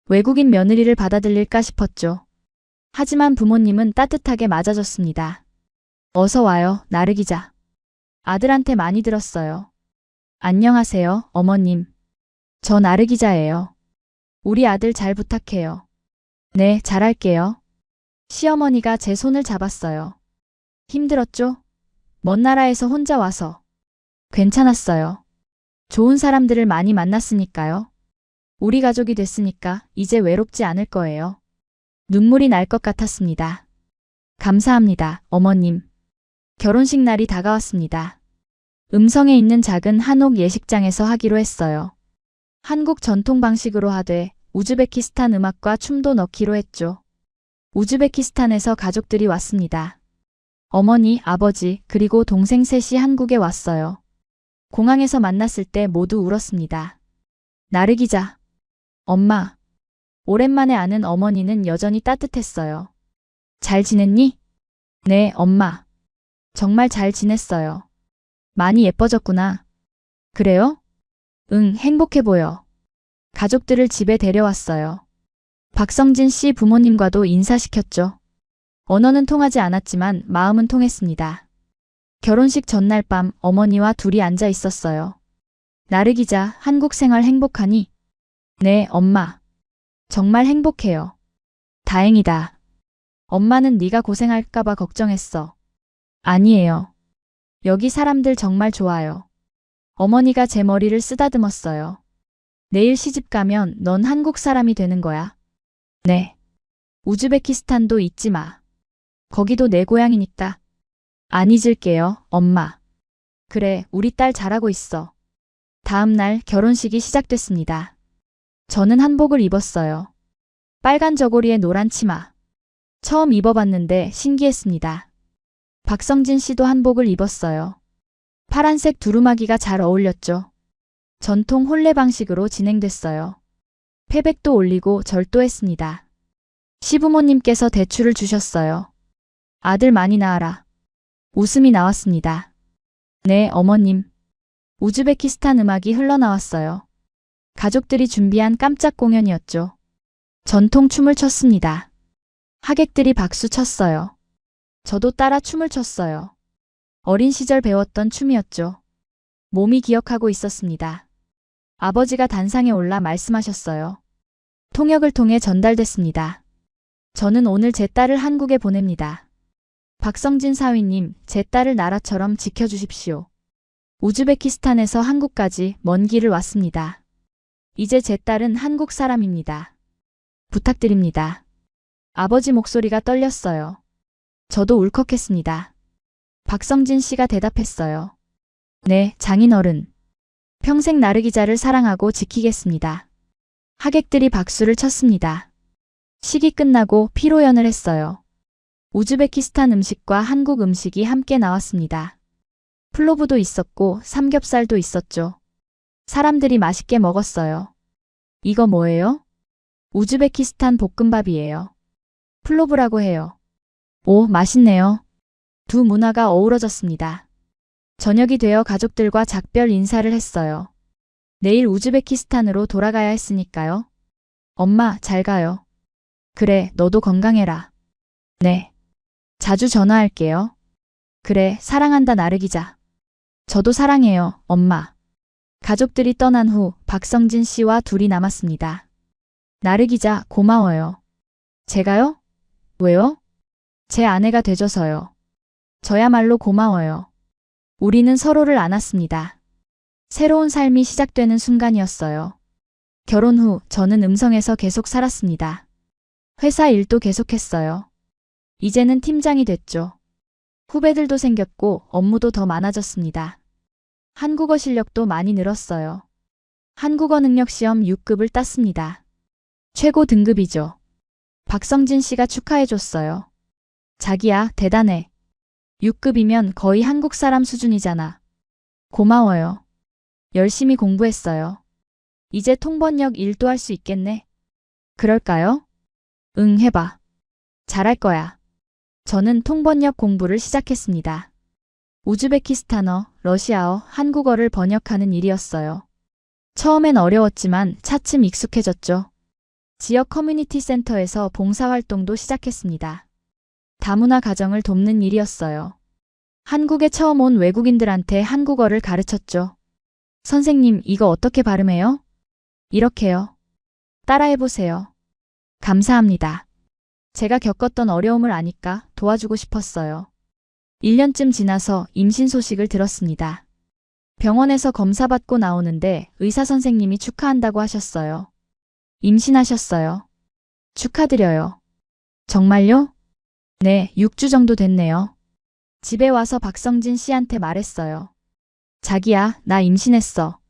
외국인 며느리를 받아들일까 싶었죠. 하지만 부모님은 따뜻하게 맞아줬습니다. 어서 와요, 나르 기자. 아들한테 많이 들었어요. 안녕하세요, 어머님. 저 나르 기자예요. 우리 아들 잘 부탁해요. 네, 잘할게요. 시어머니가 제 손을 잡았어요. 힘들었죠? 먼 나라에서 혼자 와서. 괜찮았어요. 좋은 사람들을 많이 만났으니까요. 우리 가족이 됐으니까 이제 외롭지 않을 거예요. 눈물이 날 것 같았습니다. 감사합니다, 어머님. 결혼식 날이 다가왔습니다. 음성에 있는 작은 한옥 예식장에서 하기로 했어요. 한국 전통 방식으로 하되 우즈베키스탄 음악과 춤도 넣기로 했죠. 우즈베키스탄에서 가족들이 왔습니다. 어머니, 아버지, 그리고 동생 셋이 한국에 왔어요. 공항에서 만났을 때 모두 울었습니다. 나르 기자. 엄마. 오랜만에 아는 어머니는 여전히 따뜻했어요. 잘 지냈니? 네, 엄마. 정말 잘 지냈어요. 많이 예뻐졌구나. 그래요? 응, 행복해 보여. 가족들을 집에 데려왔어요. 박성진 씨 부모님과도 인사시켰죠. 언어는 통하지 않았지만 마음은 통했습니다. 결혼식 전날 밤 어머니와 둘이 앉아 있었어요. 나르 기자, 한국 생활 행복하니? 네, 엄마. 정말 행복해요. 다행이다. 엄마는 네가 고생할까봐 걱정했어. 아니에요. 여기 사람들 정말 좋아요. 어머니가 제 머리를 쓰다듬었어요. 내일 시집 가면 넌 한국 사람이 되는 거야. 네. 우즈베키스탄도 잊지 마. 거기도 내 고향이니까. 안 잊을게요, 엄마. 그래, 우리 딸 잘하고 있어. 다음 날 결혼식이 시작됐습니다. 저는 한복을 입었어요. 빨간 저고리에 노란 치마. 처음 입어봤는데 신기했습니다. 박성진 씨도 한복을 입었어요. 파란색 두루마기가 잘 어울렸죠. 전통 혼례 방식으로 진행됐어요. 패백도 올리고 절도했습니다. 시부모님께서 대추를 주셨어요. 아들 많이 낳아라. 웃음이 나왔습니다. 네, 어머님. 우즈베키스탄 음악이 흘러나왔어요. 가족들이 준비한 깜짝 공연이었죠. 전통 춤을 췄습니다. 하객들이 박수 쳤어요. 저도 따라 춤을 췄어요. 어린 시절 배웠던 춤이었죠. 몸이 기억하고 있었습니다. 아버지가 단상에 올라 말씀하셨어요. 통역을 통해 전달됐습니다. 저는 오늘 제 딸을 한국에 보냅니다. 박성진 사위님, 제 딸을 나라처럼 지켜주십시오. 우즈베키스탄에서 한국까지 먼 길을 왔습니다. 이제 제 딸은 한국 사람입니다. 부탁드립니다. 아버지 목소리가 떨렸어요. 저도 울컥했습니다. 박성진 씨가 대답했어요. 네, 장인어른. 평생 나르 기자를 사랑하고 지키겠습니다. 하객들이 박수를 쳤습니다. 식이 끝나고 피로연을 했어요. 우즈베키스탄 음식과 한국 음식이 함께 나왔습니다. 플로브도 있었고 삼겹살도 있었죠. 사람들이 맛있게 먹었어요. 이거 뭐예요? 우즈베키스탄 볶음밥이에요. 플로브라고 해요. 오, 맛있네요. 두 문화가 어우러졌습니다. 저녁이 되어 가족들과 작별 인사를 했어요. 내일 우즈베키스탄으로 돌아가야 했으니까요. 엄마, 잘 가요. 그래, 너도 건강해라. 네. 자주 전화할게요. 그래, 사랑한다, 나르 기자. 저도 사랑해요, 엄마. 가족들이 떠난 후 박성진 씨와 둘이 남았습니다. 나르 기자, 고마워요. 제가요? 왜요? 제 아내가 돼줘서요. 저야말로 고마워요. 우리는 서로를 안았습니다. 새로운 삶이 시작되는 순간이었어요. 결혼 후 저는 음성에서 계속 살았습니다. 회사 일도 계속했어요. 이제는 팀장이 됐죠. 후배들도 생겼고 업무도 더 많아졌습니다. 한국어 실력도 많이 늘었어요. 한국어 능력 시험 6급을 땄습니다. 최고 등급이죠. 박성진 씨가 축하해줬어요. 자기야, 대단해. 6급이면 거의 한국 사람 수준이잖아. 고마워요. 열심히 공부했어요. 이제 통번역 일도 할 수 있겠네. 그럴까요? 응, 해봐. 잘할 거야. 저는 통번역 공부를 시작했습니다. 우즈베키스탄어, 러시아어, 한국어를 번역하는 일이었어요. 처음엔 어려웠지만 차츰 익숙해졌죠. 지역 커뮤니티 센터에서 봉사활동도 시작했습니다. 다문화 가정을 돕는 일이었어요. 한국에 처음 온 외국인들한테 한국어를 가르쳤죠. 선생님, 이거 어떻게 발음해요? 이렇게요. 따라해보세요. 감사합니다. 제가 겪었던 어려움을 아니까 도와주고 싶었어요. 1년쯤 지나서 임신 소식을 들었습니다. 병원에서 검사받고 나오는데 의사 선생님이 축하한다고 하셨어요. 임신하셨어요. 축하드려요. 정말요? 네, 6주 정도 됐네요. 집에 와서 박성진 씨한테 말했어요. 자기야, 나 임신했어.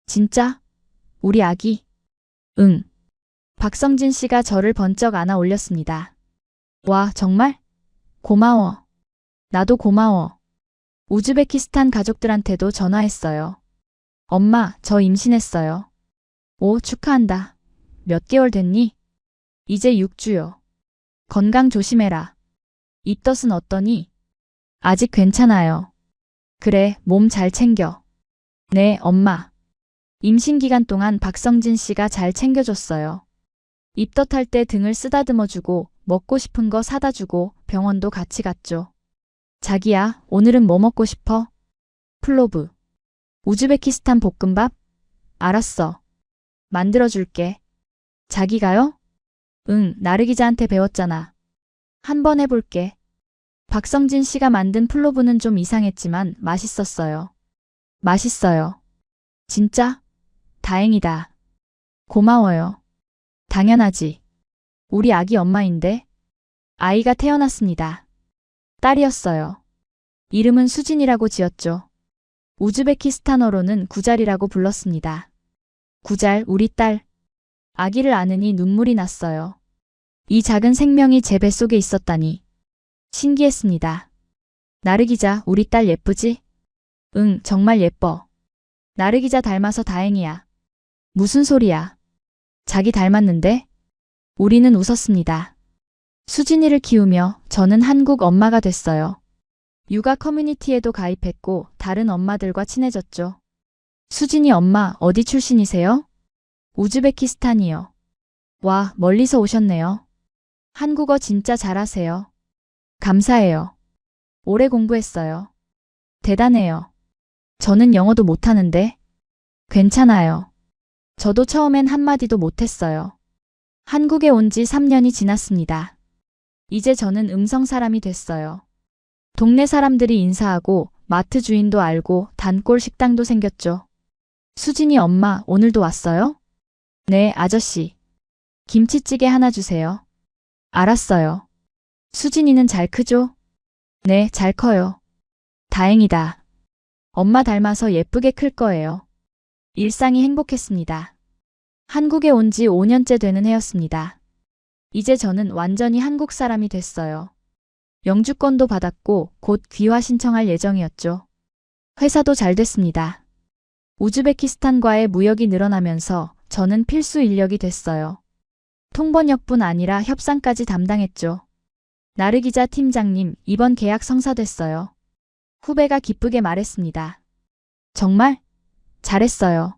진짜? 우리 아기? 응. 박성진 씨가 저를 번쩍 안아 올렸습니다. 와, 정말? 고마워. 나도 고마워. 우즈베키스탄 가족들한테도 전화했어요. 엄마, 저 임신했어요. 오, 축하한다. 몇 개월 됐니? 이제 6주요. 건강 조심해라. 입덧은 어떠니? 아직 괜찮아요. 그래, 몸 잘 챙겨. 네, 엄마. 임신 기간 동안 박성진 씨가 잘 챙겨줬어요. 입덧할 때 등을 쓰다듬어주고 먹고 싶은 거 사다 주고 병원도 같이 갔죠. 자기야, 오늘은 뭐 먹고 싶어? 플로브. 우즈베키스탄 볶음밥? 알았어. 만들어줄게. 자기가요? 응, 나르 기자한테 배웠잖아. 한번 해볼게. 박성진 씨가 만든 플로브는 좀 이상했지만 맛있었어요. 맛있어요. 진짜? 다행이다. 고마워요. 당연하지. 우리 아기 엄마인데. 아이가 태어났습니다. 딸이었어요. 이름은 수진이라고 지었죠. 우즈베키스탄어로는 구잘이라고 불렀습니다. 구잘, 우리 딸. 아기를 안으니 눈물이 났어요. 이 작은 생명이 제 뱃속에 있었다니. 신기했습니다. 나르 기자, 우리 딸 예쁘지? 응, 정말 예뻐. 나르 기자 닮아서 다행이야. 무슨 소리야? 자기 닮았는데? 우리는 웃었습니다. 수진이를 키우며 저는 한국 엄마가 됐어요. 육아 커뮤니티에도 가입했고 다른 엄마들과 친해졌죠. 수진이 엄마 어디 출신이세요? 우즈베키스탄이요. 와, 멀리서 오셨네요. 한국어 진짜 잘하세요. 감사해요. 오래 공부했어요. 대단해요. 저는 영어도 못하는데. 괜찮아요. 저도 처음엔 한마디도 못했어요. 한국에 온 지 3년이 지났습니다. 이제 저는 음성 사람이 됐어요. 동네 사람들이 인사하고 마트 주인도 알고 단골 식당도 생겼죠. 수진이 엄마 오늘도 왔어요? 네, 아저씨. 김치찌개 하나 주세요. 알았어요. 수진이는 잘 크죠? 네, 잘 커요. 다행이다. 엄마 닮아서 예쁘게 클 거예요. 일상이 행복했습니다. 한국에 온 지 5년째 되는 해였습니다. 이제 저는 완전히 한국 사람이 됐어요. 영주권도 받았고 곧 귀화 신청할 예정이었죠. 회사도 잘 됐습니다. 우즈베키스탄과의 무역이 늘어나면서 저는 필수 인력이 됐어요. 통번역뿐 아니라 협상까지 담당했죠. 나르 기자 팀장님, 이번 계약 성사됐어요. 후배가 기쁘게 말했습니다. 정말? 잘했어요.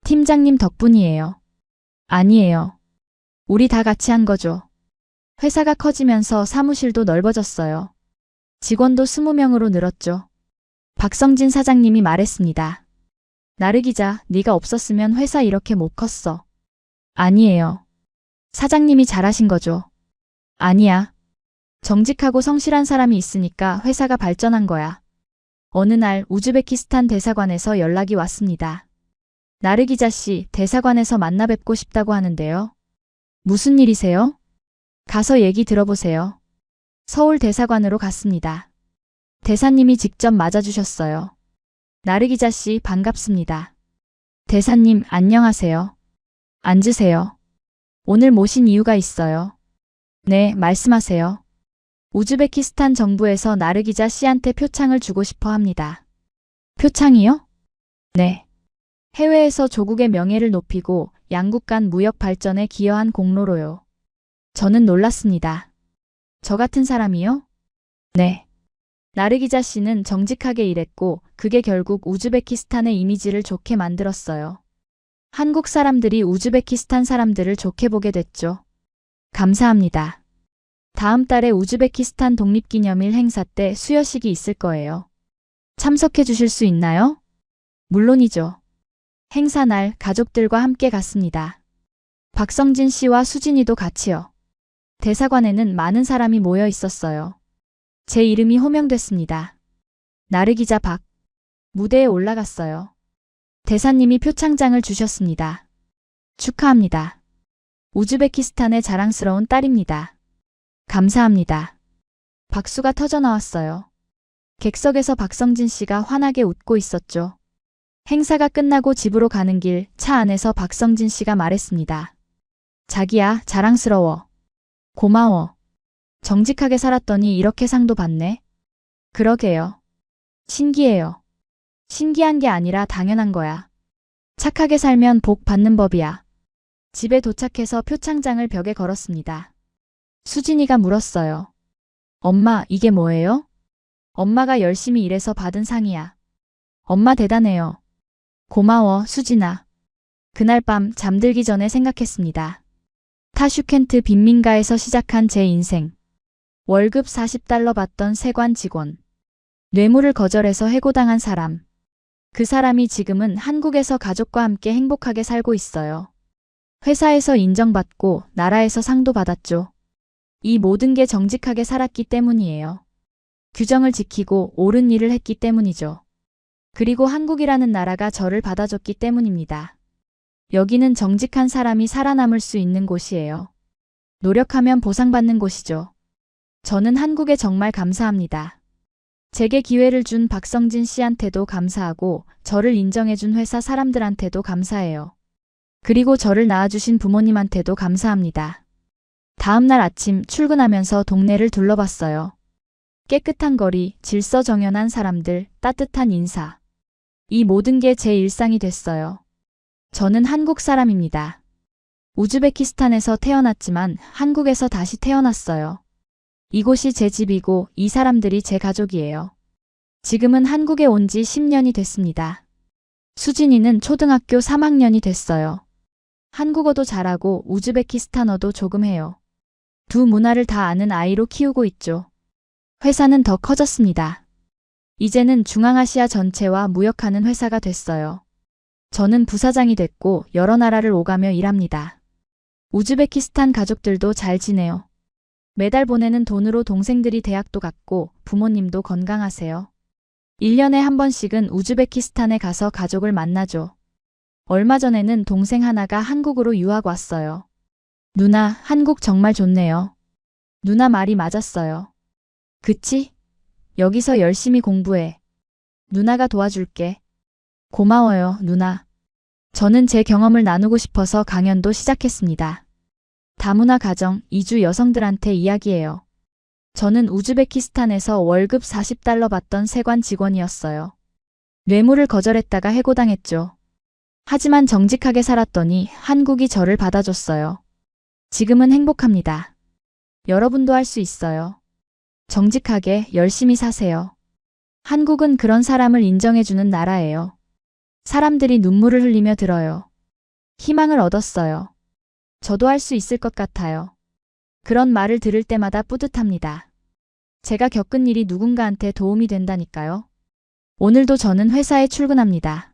팀장님 덕분이에요. 아니에요. 우리 다 같이 한 거죠. 회사가 커지면서 사무실도 넓어졌어요. 직원도 20명으로 늘었죠. 박성진 사장님이 말했습니다. 나르 기자, 네가 없었으면 회사 이렇게 못 컸어. 아니에요. 사장님이 잘하신 거죠. 아니야. 정직하고 성실한 사람이 있으니까 회사가 발전한 거야. 어느 날 우즈베키스탄 대사관에서 연락이 왔습니다. 나르 기자 씨, 대사관에서 만나 뵙고 싶다고 하는데요. 무슨 일이세요? 가서 얘기 들어보세요. 서울 대사관으로 갔습니다. 대사님이 직접 맞아주셨어요. 나르 기자 씨, 반갑습니다. 대사님, 안녕하세요. 앉으세요. 오늘 모신 이유가 있어요. 네, 말씀하세요. 우즈베키스탄 정부에서 나르기자 씨한테 표창을 주고 싶어 합니다. 표창이요? 네. 해외에서 조국의 명예를 높이고 양국 간 무역 발전에 기여한 공로로요. 저는 놀랐습니다. 저 같은 사람이요? 네. 나르기자 씨는 정직하게 일했고 그게 결국 우즈베키스탄의 이미지를 좋게 만들었어요. 한국 사람들이 우즈베키스탄 사람들을 좋게 보게 됐죠. 감사합니다. 다음 달에 우즈베키스탄 독립기념일 행사 때 수여식이 있을 거예요. 참석해 주실 수 있나요? 물론이죠. 행사 날 가족들과 함께 갔습니다. 박성진 씨와 수진이도 같이요. 대사관에는 많은 사람이 모여 있었어요. 제 이름이 호명됐습니다. 나르기자 박. 무대에 올라갔어요. 대사님이 표창장을 주셨습니다. 축하합니다. 우즈베키스탄의 자랑스러운 딸입니다. 감사합니다. 박수가 터져나왔어요. 객석에서 박성진 씨가 환하게 웃고 있었죠. 행사가 끝나고 집으로 가는 길 차 안에서 박성진 씨가 말했습니다. 자기야, 자랑스러워. 고마워. 정직하게 살았더니 이렇게 상도 받네. 그러게요. 신기해요. 신기한 게 아니라 당연한 거야. 착하게 살면 복 받는 법이야. 집에 도착해서 표창장을 벽에 걸었습니다. 수진이가 물었어요. 엄마, 이게 뭐예요? 엄마가 열심히 일해서 받은 상이야. 엄마 대단해요. 고마워, 수진아. 그날 밤 잠들기 전에 생각했습니다. 타슈켄트 빈민가에서 시작한 제 인생. 월급 40달러 받던 세관 직원. 뇌물을 거절해서 해고당한 사람. 그 사람이 지금은 한국에서 가족과 함께 행복하게 살고 있어요. 회사에서 인정받고 나라에서 상도 받았죠. 이 모든 게 정직하게 살았기 때문이에요. 규정을 지키고 옳은 일을 했기 때문이죠. 그리고 한국이라는 나라가 저를 받아줬기 때문입니다. 여기는 정직한 사람이 살아남을 수 있는 곳이에요. 노력하면 보상받는 곳이죠. 저는 한국에 정말 감사합니다. 제게 기회를 준 박성진 씨한테도 감사하고 저를 인정해준 회사 사람들한테도 감사해요. 그리고 저를 낳아주신 부모님한테도 감사합니다. 다음 날 아침 출근하면서 동네를 둘러봤어요. 깨끗한 거리, 질서정연한 사람들, 따뜻한 인사. 이 모든 게 제 일상이 됐어요. 저는 한국 사람입니다. 우즈베키스탄에서 태어났지만 한국에서 다시 태어났어요. 이곳이 제 집이고 이 사람들이 제 가족이에요. 지금은 한국에 온 지 10년이 됐습니다. 수진이는 초등학교 3학년이 됐어요. 한국어도 잘하고 우즈베키스탄어도 조금 해요. 두 문화를 다 아는 아이로 키우고 있죠. 회사는 더 커졌습니다. 이제는 중앙아시아 전체와 무역하는 회사가 됐어요. 저는 부사장이 됐고 여러 나라를 오가며 일합니다. 우즈베키스탄 가족들도 잘 지내요. 매달 보내는 돈으로 동생들이 대학도 갔고 부모님도 건강하세요. 1년에 한 번씩은 우즈베키스탄에 가서 가족을 만나죠. 얼마 전에는 동생 하나가 한국으로 유학 왔어요. 누나, 한국 정말 좋네요. 누나 말이 맞았어요. 그치? 여기서 열심히 공부해. 누나가 도와줄게. 고마워요, 누나. 저는 제 경험을 나누고 싶어서 강연도 시작했습니다. 다문화 가정, 이주 여성들한테 이야기해요. 저는 우즈베키스탄에서 월급 40달러 받던 세관 직원이었어요. 뇌물을 거절했다가 해고당했죠. 하지만 정직하게 살았더니 한국이 저를 받아줬어요. 지금은 행복합니다. 여러분도 할 수 있어요. 정직하게 열심히 사세요. 한국은 그런 사람을 인정해주는 나라예요. 사람들이 눈물을 흘리며 들어요. 희망을 얻었어요. 저도 할 수 있을 것 같아요. 그런 말을 들을 때마다 뿌듯합니다. 제가 겪은 일이 누군가한테 도움이 된다니까요. 오늘도 저는 회사에 출근합니다.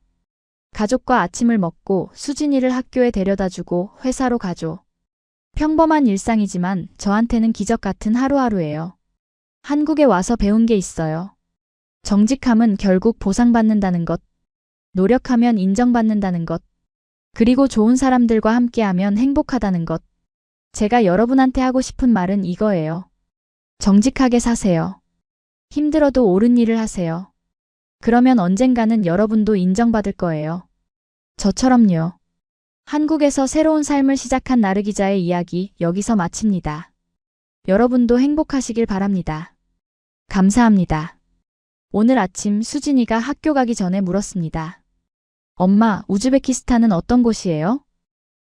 가족과 아침을 먹고 수진이를 학교에 데려다주고 회사로 가죠. 평범한 일상이지만 저한테는 기적 같은 하루하루예요. 한국에 와서 배운 게 있어요. 정직함은 결국 보상받는다는 것, 노력하면 인정받는다는 것, 그리고 좋은 사람들과 함께하면 행복하다는 것. 제가 여러분한테 하고 싶은 말은 이거예요. 정직하게 사세요. 힘들어도 옳은 일을 하세요. 그러면 언젠가는 여러분도 인정받을 거예요. 저처럼요. 한국에서 새로운 삶을 시작한 나르 기자의 이야기 여기서 마칩니다. 여러분도 행복하시길 바랍니다. 감사합니다. 오늘 아침 수진이가 학교 가기 전에 물었습니다. 엄마, 우즈베키스탄은 어떤 곳이에요?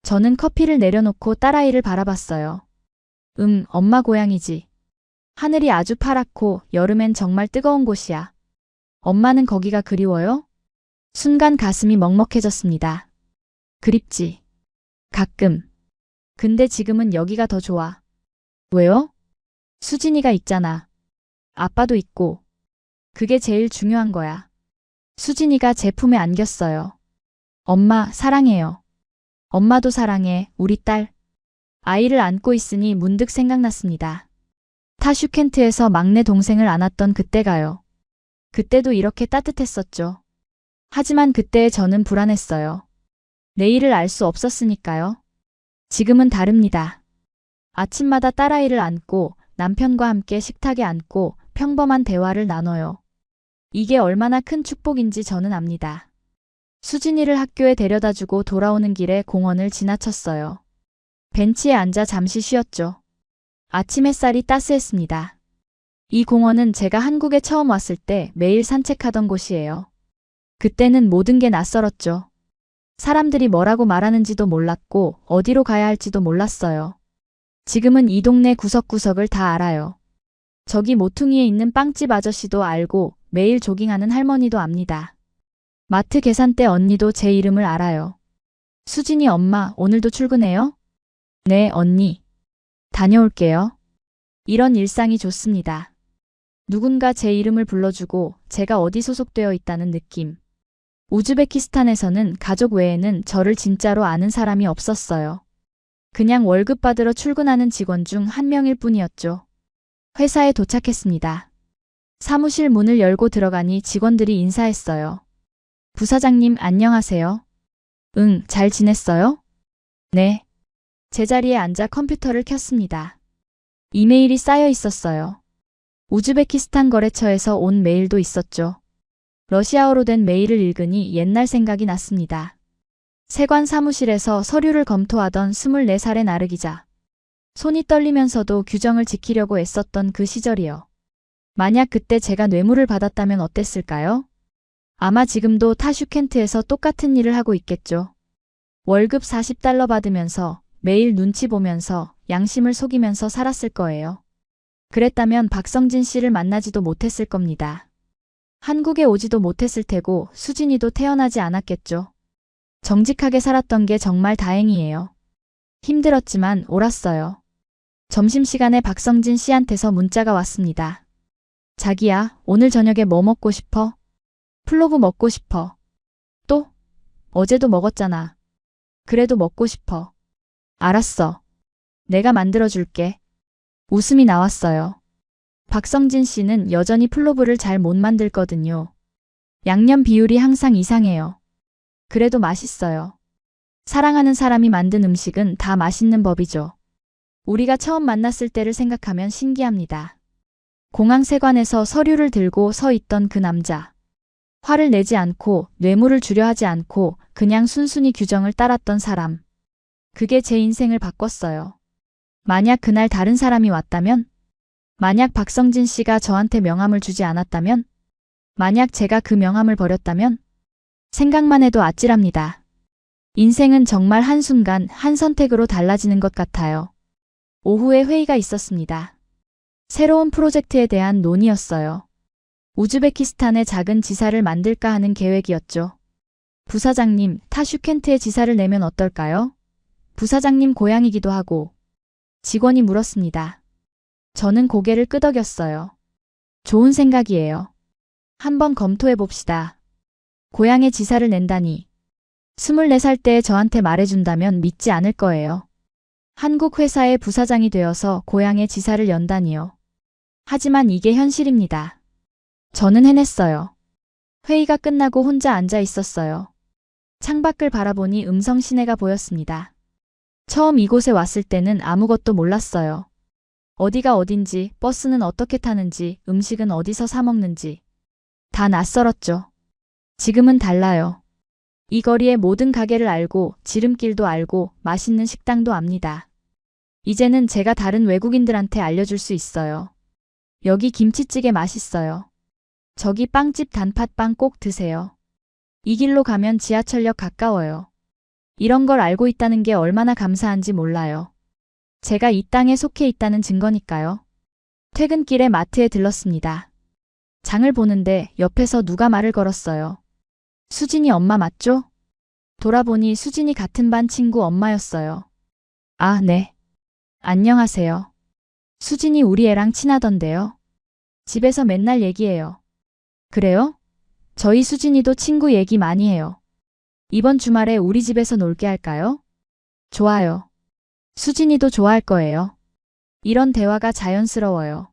저는 커피를 내려놓고 딸아이를 바라봤어요. 엄마 고향이지. 하늘이 아주 파랗고 여름엔 정말 뜨거운 곳이야. 엄마는 거기가 그리워요? 순간 가슴이 먹먹해졌습니다. 그립지. 가끔. 근데 지금은 여기가 더 좋아. 왜요? 수진이가 있잖아. 아빠도 있고. 그게 제일 중요한 거야. 수진이가 제 품에 안겼어요. 엄마, 사랑해요. 엄마도 사랑해, 우리 딸. 아이를 안고 있으니 문득 생각났습니다. 타슈켄트에서 막내 동생을 안았던 그때가요. 그때도 이렇게 따뜻했었죠. 하지만 그때의 저는 불안했어요. 내일을 알 수 없었으니까요. 지금은 다릅니다. 아침마다 딸아이를 안고 남편과 함께 식탁에 앉고 평범한 대화를 나눠요. 이게 얼마나 큰 축복인지 저는 압니다. 수진이를 학교에 데려다주고 돌아오는 길에 공원을 지나쳤어요. 벤치에 앉아 잠시 쉬었죠. 아침 햇살이 따스했습니다. 이 공원은 제가 한국에 처음 왔을 때 매일 산책하던 곳이에요. 그때는 모든 게 낯설었죠. 사람들이 뭐라고 말하는지도 몰랐고 어디로 가야 할지도 몰랐어요. 지금은 이 동네 구석구석을 다 알아요. 저기 모퉁이에 있는 빵집 아저씨도 알고 매일 조깅하는 할머니도 압니다. 마트 계산대 언니도 제 이름을 알아요. 수진이 엄마, 오늘도 출근해요? 네, 언니. 다녀올게요. 이런 일상이 좋습니다. 누군가 제 이름을 불러주고 제가 어디 소속되어 있다는 느낌. 우즈베키스탄에서는 가족 외에는 저를 진짜로 아는 사람이 없었어요. 그냥 월급 받으러 출근하는 직원 중 한 명일 뿐이었죠. 회사에 도착했습니다. 사무실 문을 열고 들어가니 직원들이 인사했어요. 부사장님, 안녕하세요. 응, 잘 지냈어요? 네. 제자리에 앉아 컴퓨터를 켰습니다. 이메일이 쌓여 있었어요. 우즈베키스탄 거래처에서 온 메일도 있었죠. 러시아어로 된 메일을 읽으니 옛날 생각이 났습니다. 세관 사무실에서 서류를 검토하던 24살의 나르 기자. 손이 떨리면서도 규정을 지키려고 애썼던 그 시절이요. 만약 그때 제가 뇌물을 받았다면 어땠을까요? 아마 지금도 타슈켄트에서 똑같은 일을 하고 있겠죠. 월급 40달러 받으면서 매일 눈치 보면서 양심을 속이면서 살았을 거예요. 그랬다면 박성진 씨를 만나지도 못했을 겁니다. 한국에 오지도 못했을 테고 수진이도 태어나지 않았겠죠. 정직하게 살았던 게 정말 다행이에요. 힘들었지만 옳았어요. 점심시간에 박성진 씨한테서 문자가 왔습니다. 자기야, 오늘 저녁에 뭐 먹고 싶어? 플로브 먹고 싶어. 또? 어제도 먹었잖아. 그래도 먹고 싶어. 알았어. 내가 만들어줄게. 웃음이 나왔어요. 박성진 씨는 여전히 플로브를 잘 못 만들거든요. 양념 비율이 항상 이상해요. 그래도 맛있어요. 사랑하는 사람이 만든 음식은 다 맛있는 법이죠. 우리가 처음 만났을 때를 생각하면 신기합니다. 공항 세관에서 서류를 들고 서 있던 그 남자. 화를 내지 않고 뇌물을 주려 하지 않고 그냥 순순히 규정을 따랐던 사람. 그게 제 인생을 바꿨어요. 만약 그날 다른 사람이 왔다면? 만약 박성진 씨가 저한테 명함을 주지 않았다면? 만약 제가 그 명함을 버렸다면? 생각만 해도 아찔합니다. 인생은 정말 한순간 한 선택으로 달라지는 것 같아요. 오후에 회의가 있었습니다. 새로운 프로젝트에 대한 논의였어요. 우즈베키스탄에 작은 지사를 만들까 하는 계획이었죠. 부사장님, 타슈켄트에 지사를 내면 어떨까요? 부사장님 고향이기도 하고. 직원이 물었습니다. 저는 고개를 끄덕였어요. 좋은 생각이에요. 한번 검토해 봅시다. 고향에 지사를 낸다니. 24살 때 저한테 말해준다면 믿지 않을 거예요. 한국 회사의 부사장이 되어서 고향에 지사를 연다니요. 하지만 이게 현실입니다. 저는 해냈어요. 회의가 끝나고 혼자 앉아 있었어요. 창밖을 바라보니 음성 시내가 보였습니다. 처음 이곳에 왔을 때는 아무것도 몰랐어요. 어디가 어딘지, 버스는 어떻게 타는지, 음식은 어디서 사 먹는지. 다 낯설었죠. 지금은 달라요. 이 거리의 모든 가게를 알고 지름길도 알고 맛있는 식당도 압니다. 이제는 제가 다른 외국인들한테 알려줄 수 있어요. 여기 김치찌개 맛있어요. 저기 빵집 단팥빵 꼭 드세요. 이 길로 가면 지하철역 가까워요. 이런 걸 알고 있다는 게 얼마나 감사한지 몰라요. 제가 이 땅에 속해 있다는 증거니까요. 퇴근길에 마트에 들렀습니다. 장을 보는데 옆에서 누가 말을 걸었어요. 수진이 엄마 맞죠? 돌아보니 수진이 같은 반 친구 엄마였어요. 아, 네. 안녕하세요. 수진이 우리 애랑 친하던데요. 집에서 맨날 얘기해요. 그래요? 저희 수진이도 친구 얘기 많이 해요. 이번 주말에 우리 집에서 놀게 할까요? 좋아요. 수진이도 좋아할 거예요. 이런 대화가 자연스러워요.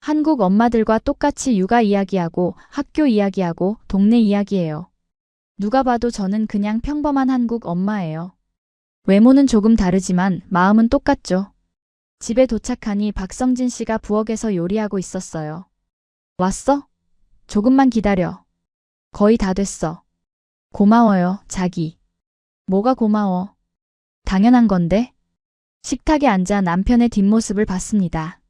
한국 엄마들과 똑같이 육아 이야기하고 학교 이야기하고 동네 이야기해요. 누가 봐도 저는 그냥 평범한 한국 엄마예요. 외모는 조금 다르지만 마음은 똑같죠. 집에 도착하니 박성진 씨가 부엌에서 요리하고 있었어요. 왔어? 조금만 기다려. 거의 다 됐어. 고마워요, 자기. 뭐가 고마워? 당연한 건데. 식탁에 앉아 남편의 뒷모습을 봤습니다.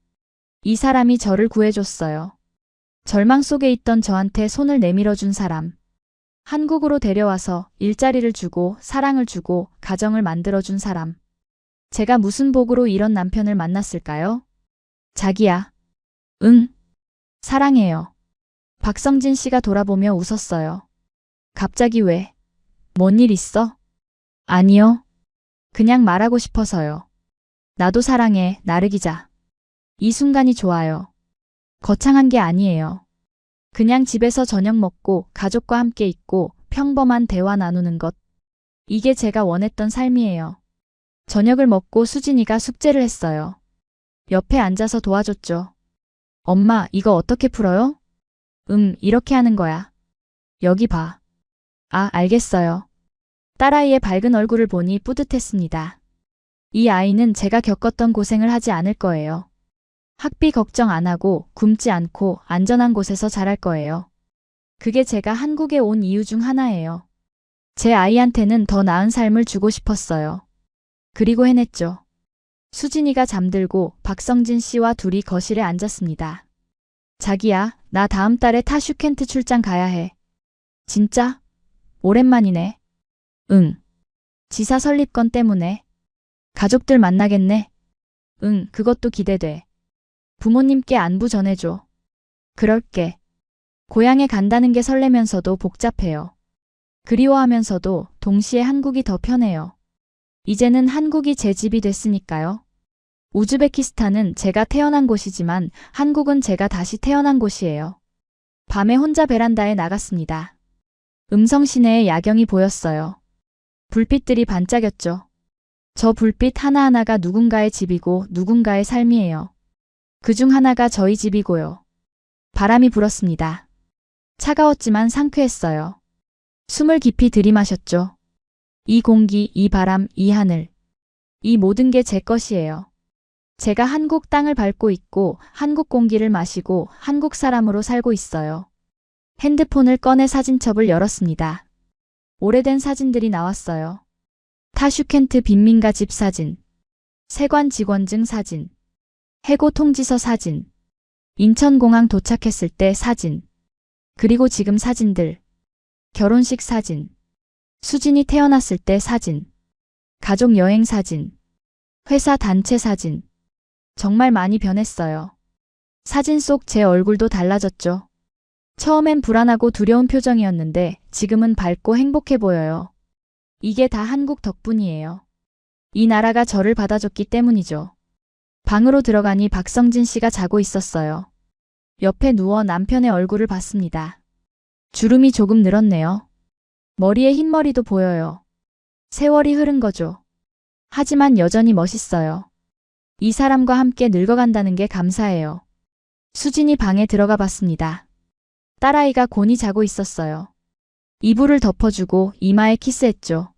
이 사람이 저를 구해줬어요. 절망 속에 있던 저한테 손을 내밀어준 사람. 한국으로 데려와서 일자리를 주고 사랑을 주고 가정을 만들어준 사람. 제가 무슨 복으로 이런 남편을 만났을까요? 자기야. 응. 사랑해요. 박성진 씨가 돌아보며 웃었어요. 갑자기 왜? 뭔 일 있어? 아니요. 그냥 말하고 싶어서요. 나도 사랑해, 나르 기자. 이 순간이 좋아요. 거창한 게 아니에요. 그냥 집에서 저녁 먹고 가족과 함께 있고 평범한 대화 나누는 것. 이게 제가 원했던 삶이에요. 저녁을 먹고 수진이가 숙제를 했어요. 옆에 앉아서 도와줬죠. 엄마, 이거 어떻게 풀어요? 이렇게 하는 거야. 여기 봐. 아, 알겠어요. 딸아이의 밝은 얼굴을 보니 뿌듯했습니다. 이 아이는 제가 겪었던 고생을 하지 않을 거예요. 학비 걱정 안 하고 굶지 않고 안전한 곳에서 자랄 거예요. 그게 제가 한국에 온 이유 중 하나예요. 제 아이한테는 더 나은 삶을 주고 싶었어요. 그리고 해냈죠. 수진이가 잠들고 박성진 씨와 둘이 거실에 앉았습니다. 자기야, 나 다음 달에 타슈켄트 출장 가야 해. 진짜? 오랜만이네. 응. 지사 설립건 때문에. 가족들 만나겠네. 응, 그것도 기대돼. 부모님께 안부 전해줘. 그럴게. 고향에 간다는 게 설레면서도 복잡해요. 그리워하면서도 동시에 한국이 더 편해요. 이제는 한국이 제 집이 됐으니까요. 우즈베키스탄은 제가 태어난 곳이지만 한국은 제가 다시 태어난 곳이에요. 밤에 혼자 베란다에 나갔습니다. 음성 시내의 야경이 보였어요. 불빛들이 반짝였죠. 저 불빛 하나하나가 누군가의 집이고 누군가의 삶이에요. 그중 하나가 저희 집이고요. 바람이 불었습니다. 차가웠지만 상쾌했어요. 숨을 깊이 들이마셨죠. 이 공기, 이 바람, 이 하늘. 이 모든 게 제 것이에요. 제가 한국 땅을 밟고 있고 한국 공기를 마시고 한국 사람으로 살고 있어요. 핸드폰을 꺼내 사진첩을 열었습니다. 오래된 사진들이 나왔어요. 타슈켄트 빈민가 집 사진, 세관 직원증 사진, 해고 통지서 사진, 인천공항 도착했을 때 사진, 그리고 지금 사진들, 결혼식 사진, 수진이 태어났을 때 사진, 가족 여행 사진, 회사 단체 사진. 정말 많이 변했어요. 사진 속 제 얼굴도 달라졌죠. 처음엔 불안하고 두려운 표정이었는데 지금은 밝고 행복해 보여요. 이게 다 한국 덕분이에요. 이 나라가 저를 받아줬기 때문이죠. 방으로 들어가니 박성진 씨가 자고 있었어요. 옆에 누워 남편의 얼굴을 봤습니다. 주름이 조금 늘었네요. 머리에 흰머리도 보여요. 세월이 흐른 거죠. 하지만 여전히 멋있어요. 이 사람과 함께 늙어간다는 게 감사해요. 수진이 방에 들어가 봤습니다. 딸아이가 곤히 자고 있었어요. 이불을 덮어주고 이마에 키스했죠.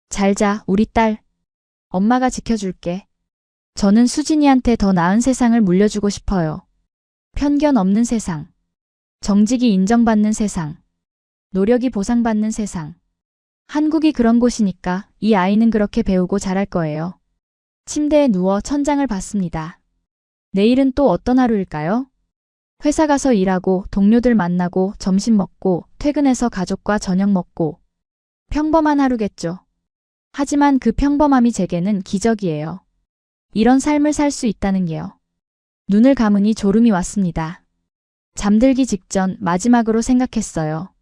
잘 자, 우리 딸. 엄마가 지켜줄게. 저는 수진이한테 더 나은 세상을 물려주고 싶어요. 편견 없는 세상. 정직이 인정받는 세상. 노력이 보상받는 세상. 한국이 그런 곳이니까 이 아이는 그렇게 배우고 자랄 거예요. 침대에 누워 천장을 봤습니다. 내일은 또 어떤 하루일까요? 회사 가서 일하고 동료들 만나고 점심 먹고 퇴근해서 가족과 저녁 먹고 평범한 하루겠죠. 하지만 그 평범함이 제게는 기적이에요. 이런 삶을 살 수 있다는 게요. 눈을 감으니 졸음이 왔습니다. 잠들기 직전 마지막으로 생각했어요.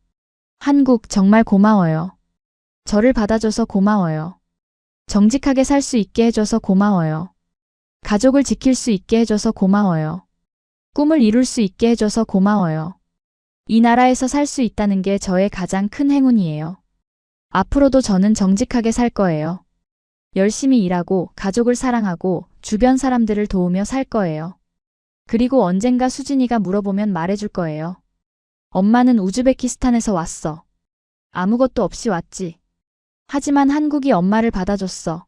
한국 정말 고마워요. 저를 받아줘서 고마워요. 정직하게 살 수 있게 해줘서 고마워요. 가족을 지킬 수 있게 해줘서 고마워요. 꿈을 이룰 수 있게 해줘서 고마워요. 이 나라에서 살 수 있다는 게 저의 가장 큰 행운이에요. 앞으로도 저는 정직하게 살 거예요. 열심히 일하고 가족을 사랑하고 주변 사람들을 도우며 살 거예요. 그리고 언젠가 수진이가 물어보면 말해줄 거예요. 엄마는 우즈베키스탄에서 왔어. 아무것도 없이 왔지. 하지만 한국이 엄마를 받아줬어.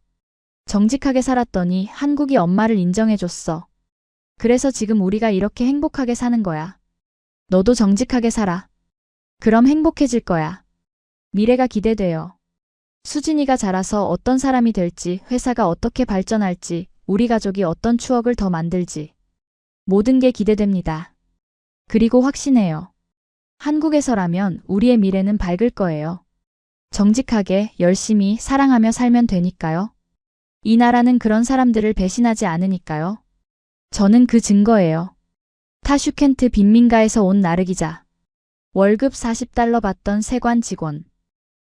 정직하게 살았더니 한국이 엄마를 인정해줬어. 그래서 지금 우리가 이렇게 행복하게 사는 거야. 너도 정직하게 살아. 그럼 행복해질 거야. 미래가 기대돼요. 수진이가 자라서 어떤 사람이 될지, 회사가 어떻게 발전할지, 우리 가족이 어떤 추억을 더 만들지. 모든 게 기대됩니다. 그리고 확신해요. 한국에서라면 우리의 미래는 밝을 거예요. 정직하게, 열심히, 사랑하며 살면 되니까요. 이 나라는 그런 사람들을 배신하지 않으니까요. 저는 그 증거예요. 타슈켄트 빈민가에서 온 나르 기자. 월급 40달러 받던 세관 직원.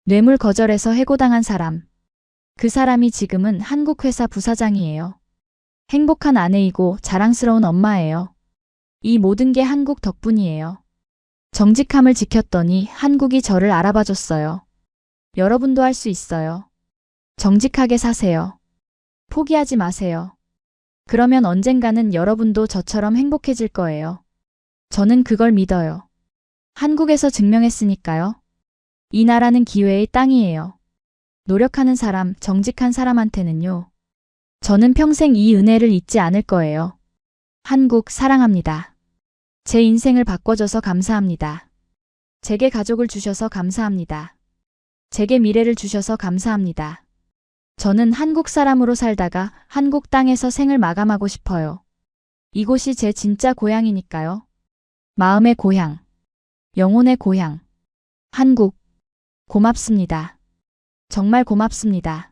뇌물 거절해서 해고당한 사람. 그 사람이 지금은 한국 회사 부사장이에요. 행복한 아내이고 자랑스러운 엄마예요. 이 모든 게 한국 덕분이에요. 정직함을 지켰더니 한국이 저를 알아봐줬어요. 여러분도 할 수 있어요. 정직하게 사세요. 포기하지 마세요. 그러면 언젠가는 여러분도 저처럼 행복해질 거예요. 저는 그걸 믿어요. 한국에서 증명했으니까요. 이 나라는 기회의 땅이에요. 노력하는 사람, 정직한 사람한테는요. 저는 평생 이 은혜를 잊지 않을 거예요. 한국 사랑합니다. 제 인생을 바꿔줘서 감사합니다. 제게 가족을 주셔서 감사합니다. 제게 미래를 주셔서 감사합니다. 저는 한국 사람으로 살다가 한국 땅에서 생을 마감하고 싶어요. 이곳이 제 진짜 고향이니까요. 마음의 고향, 영혼의 고향. 한국. 고맙습니다. 정말 고맙습니다.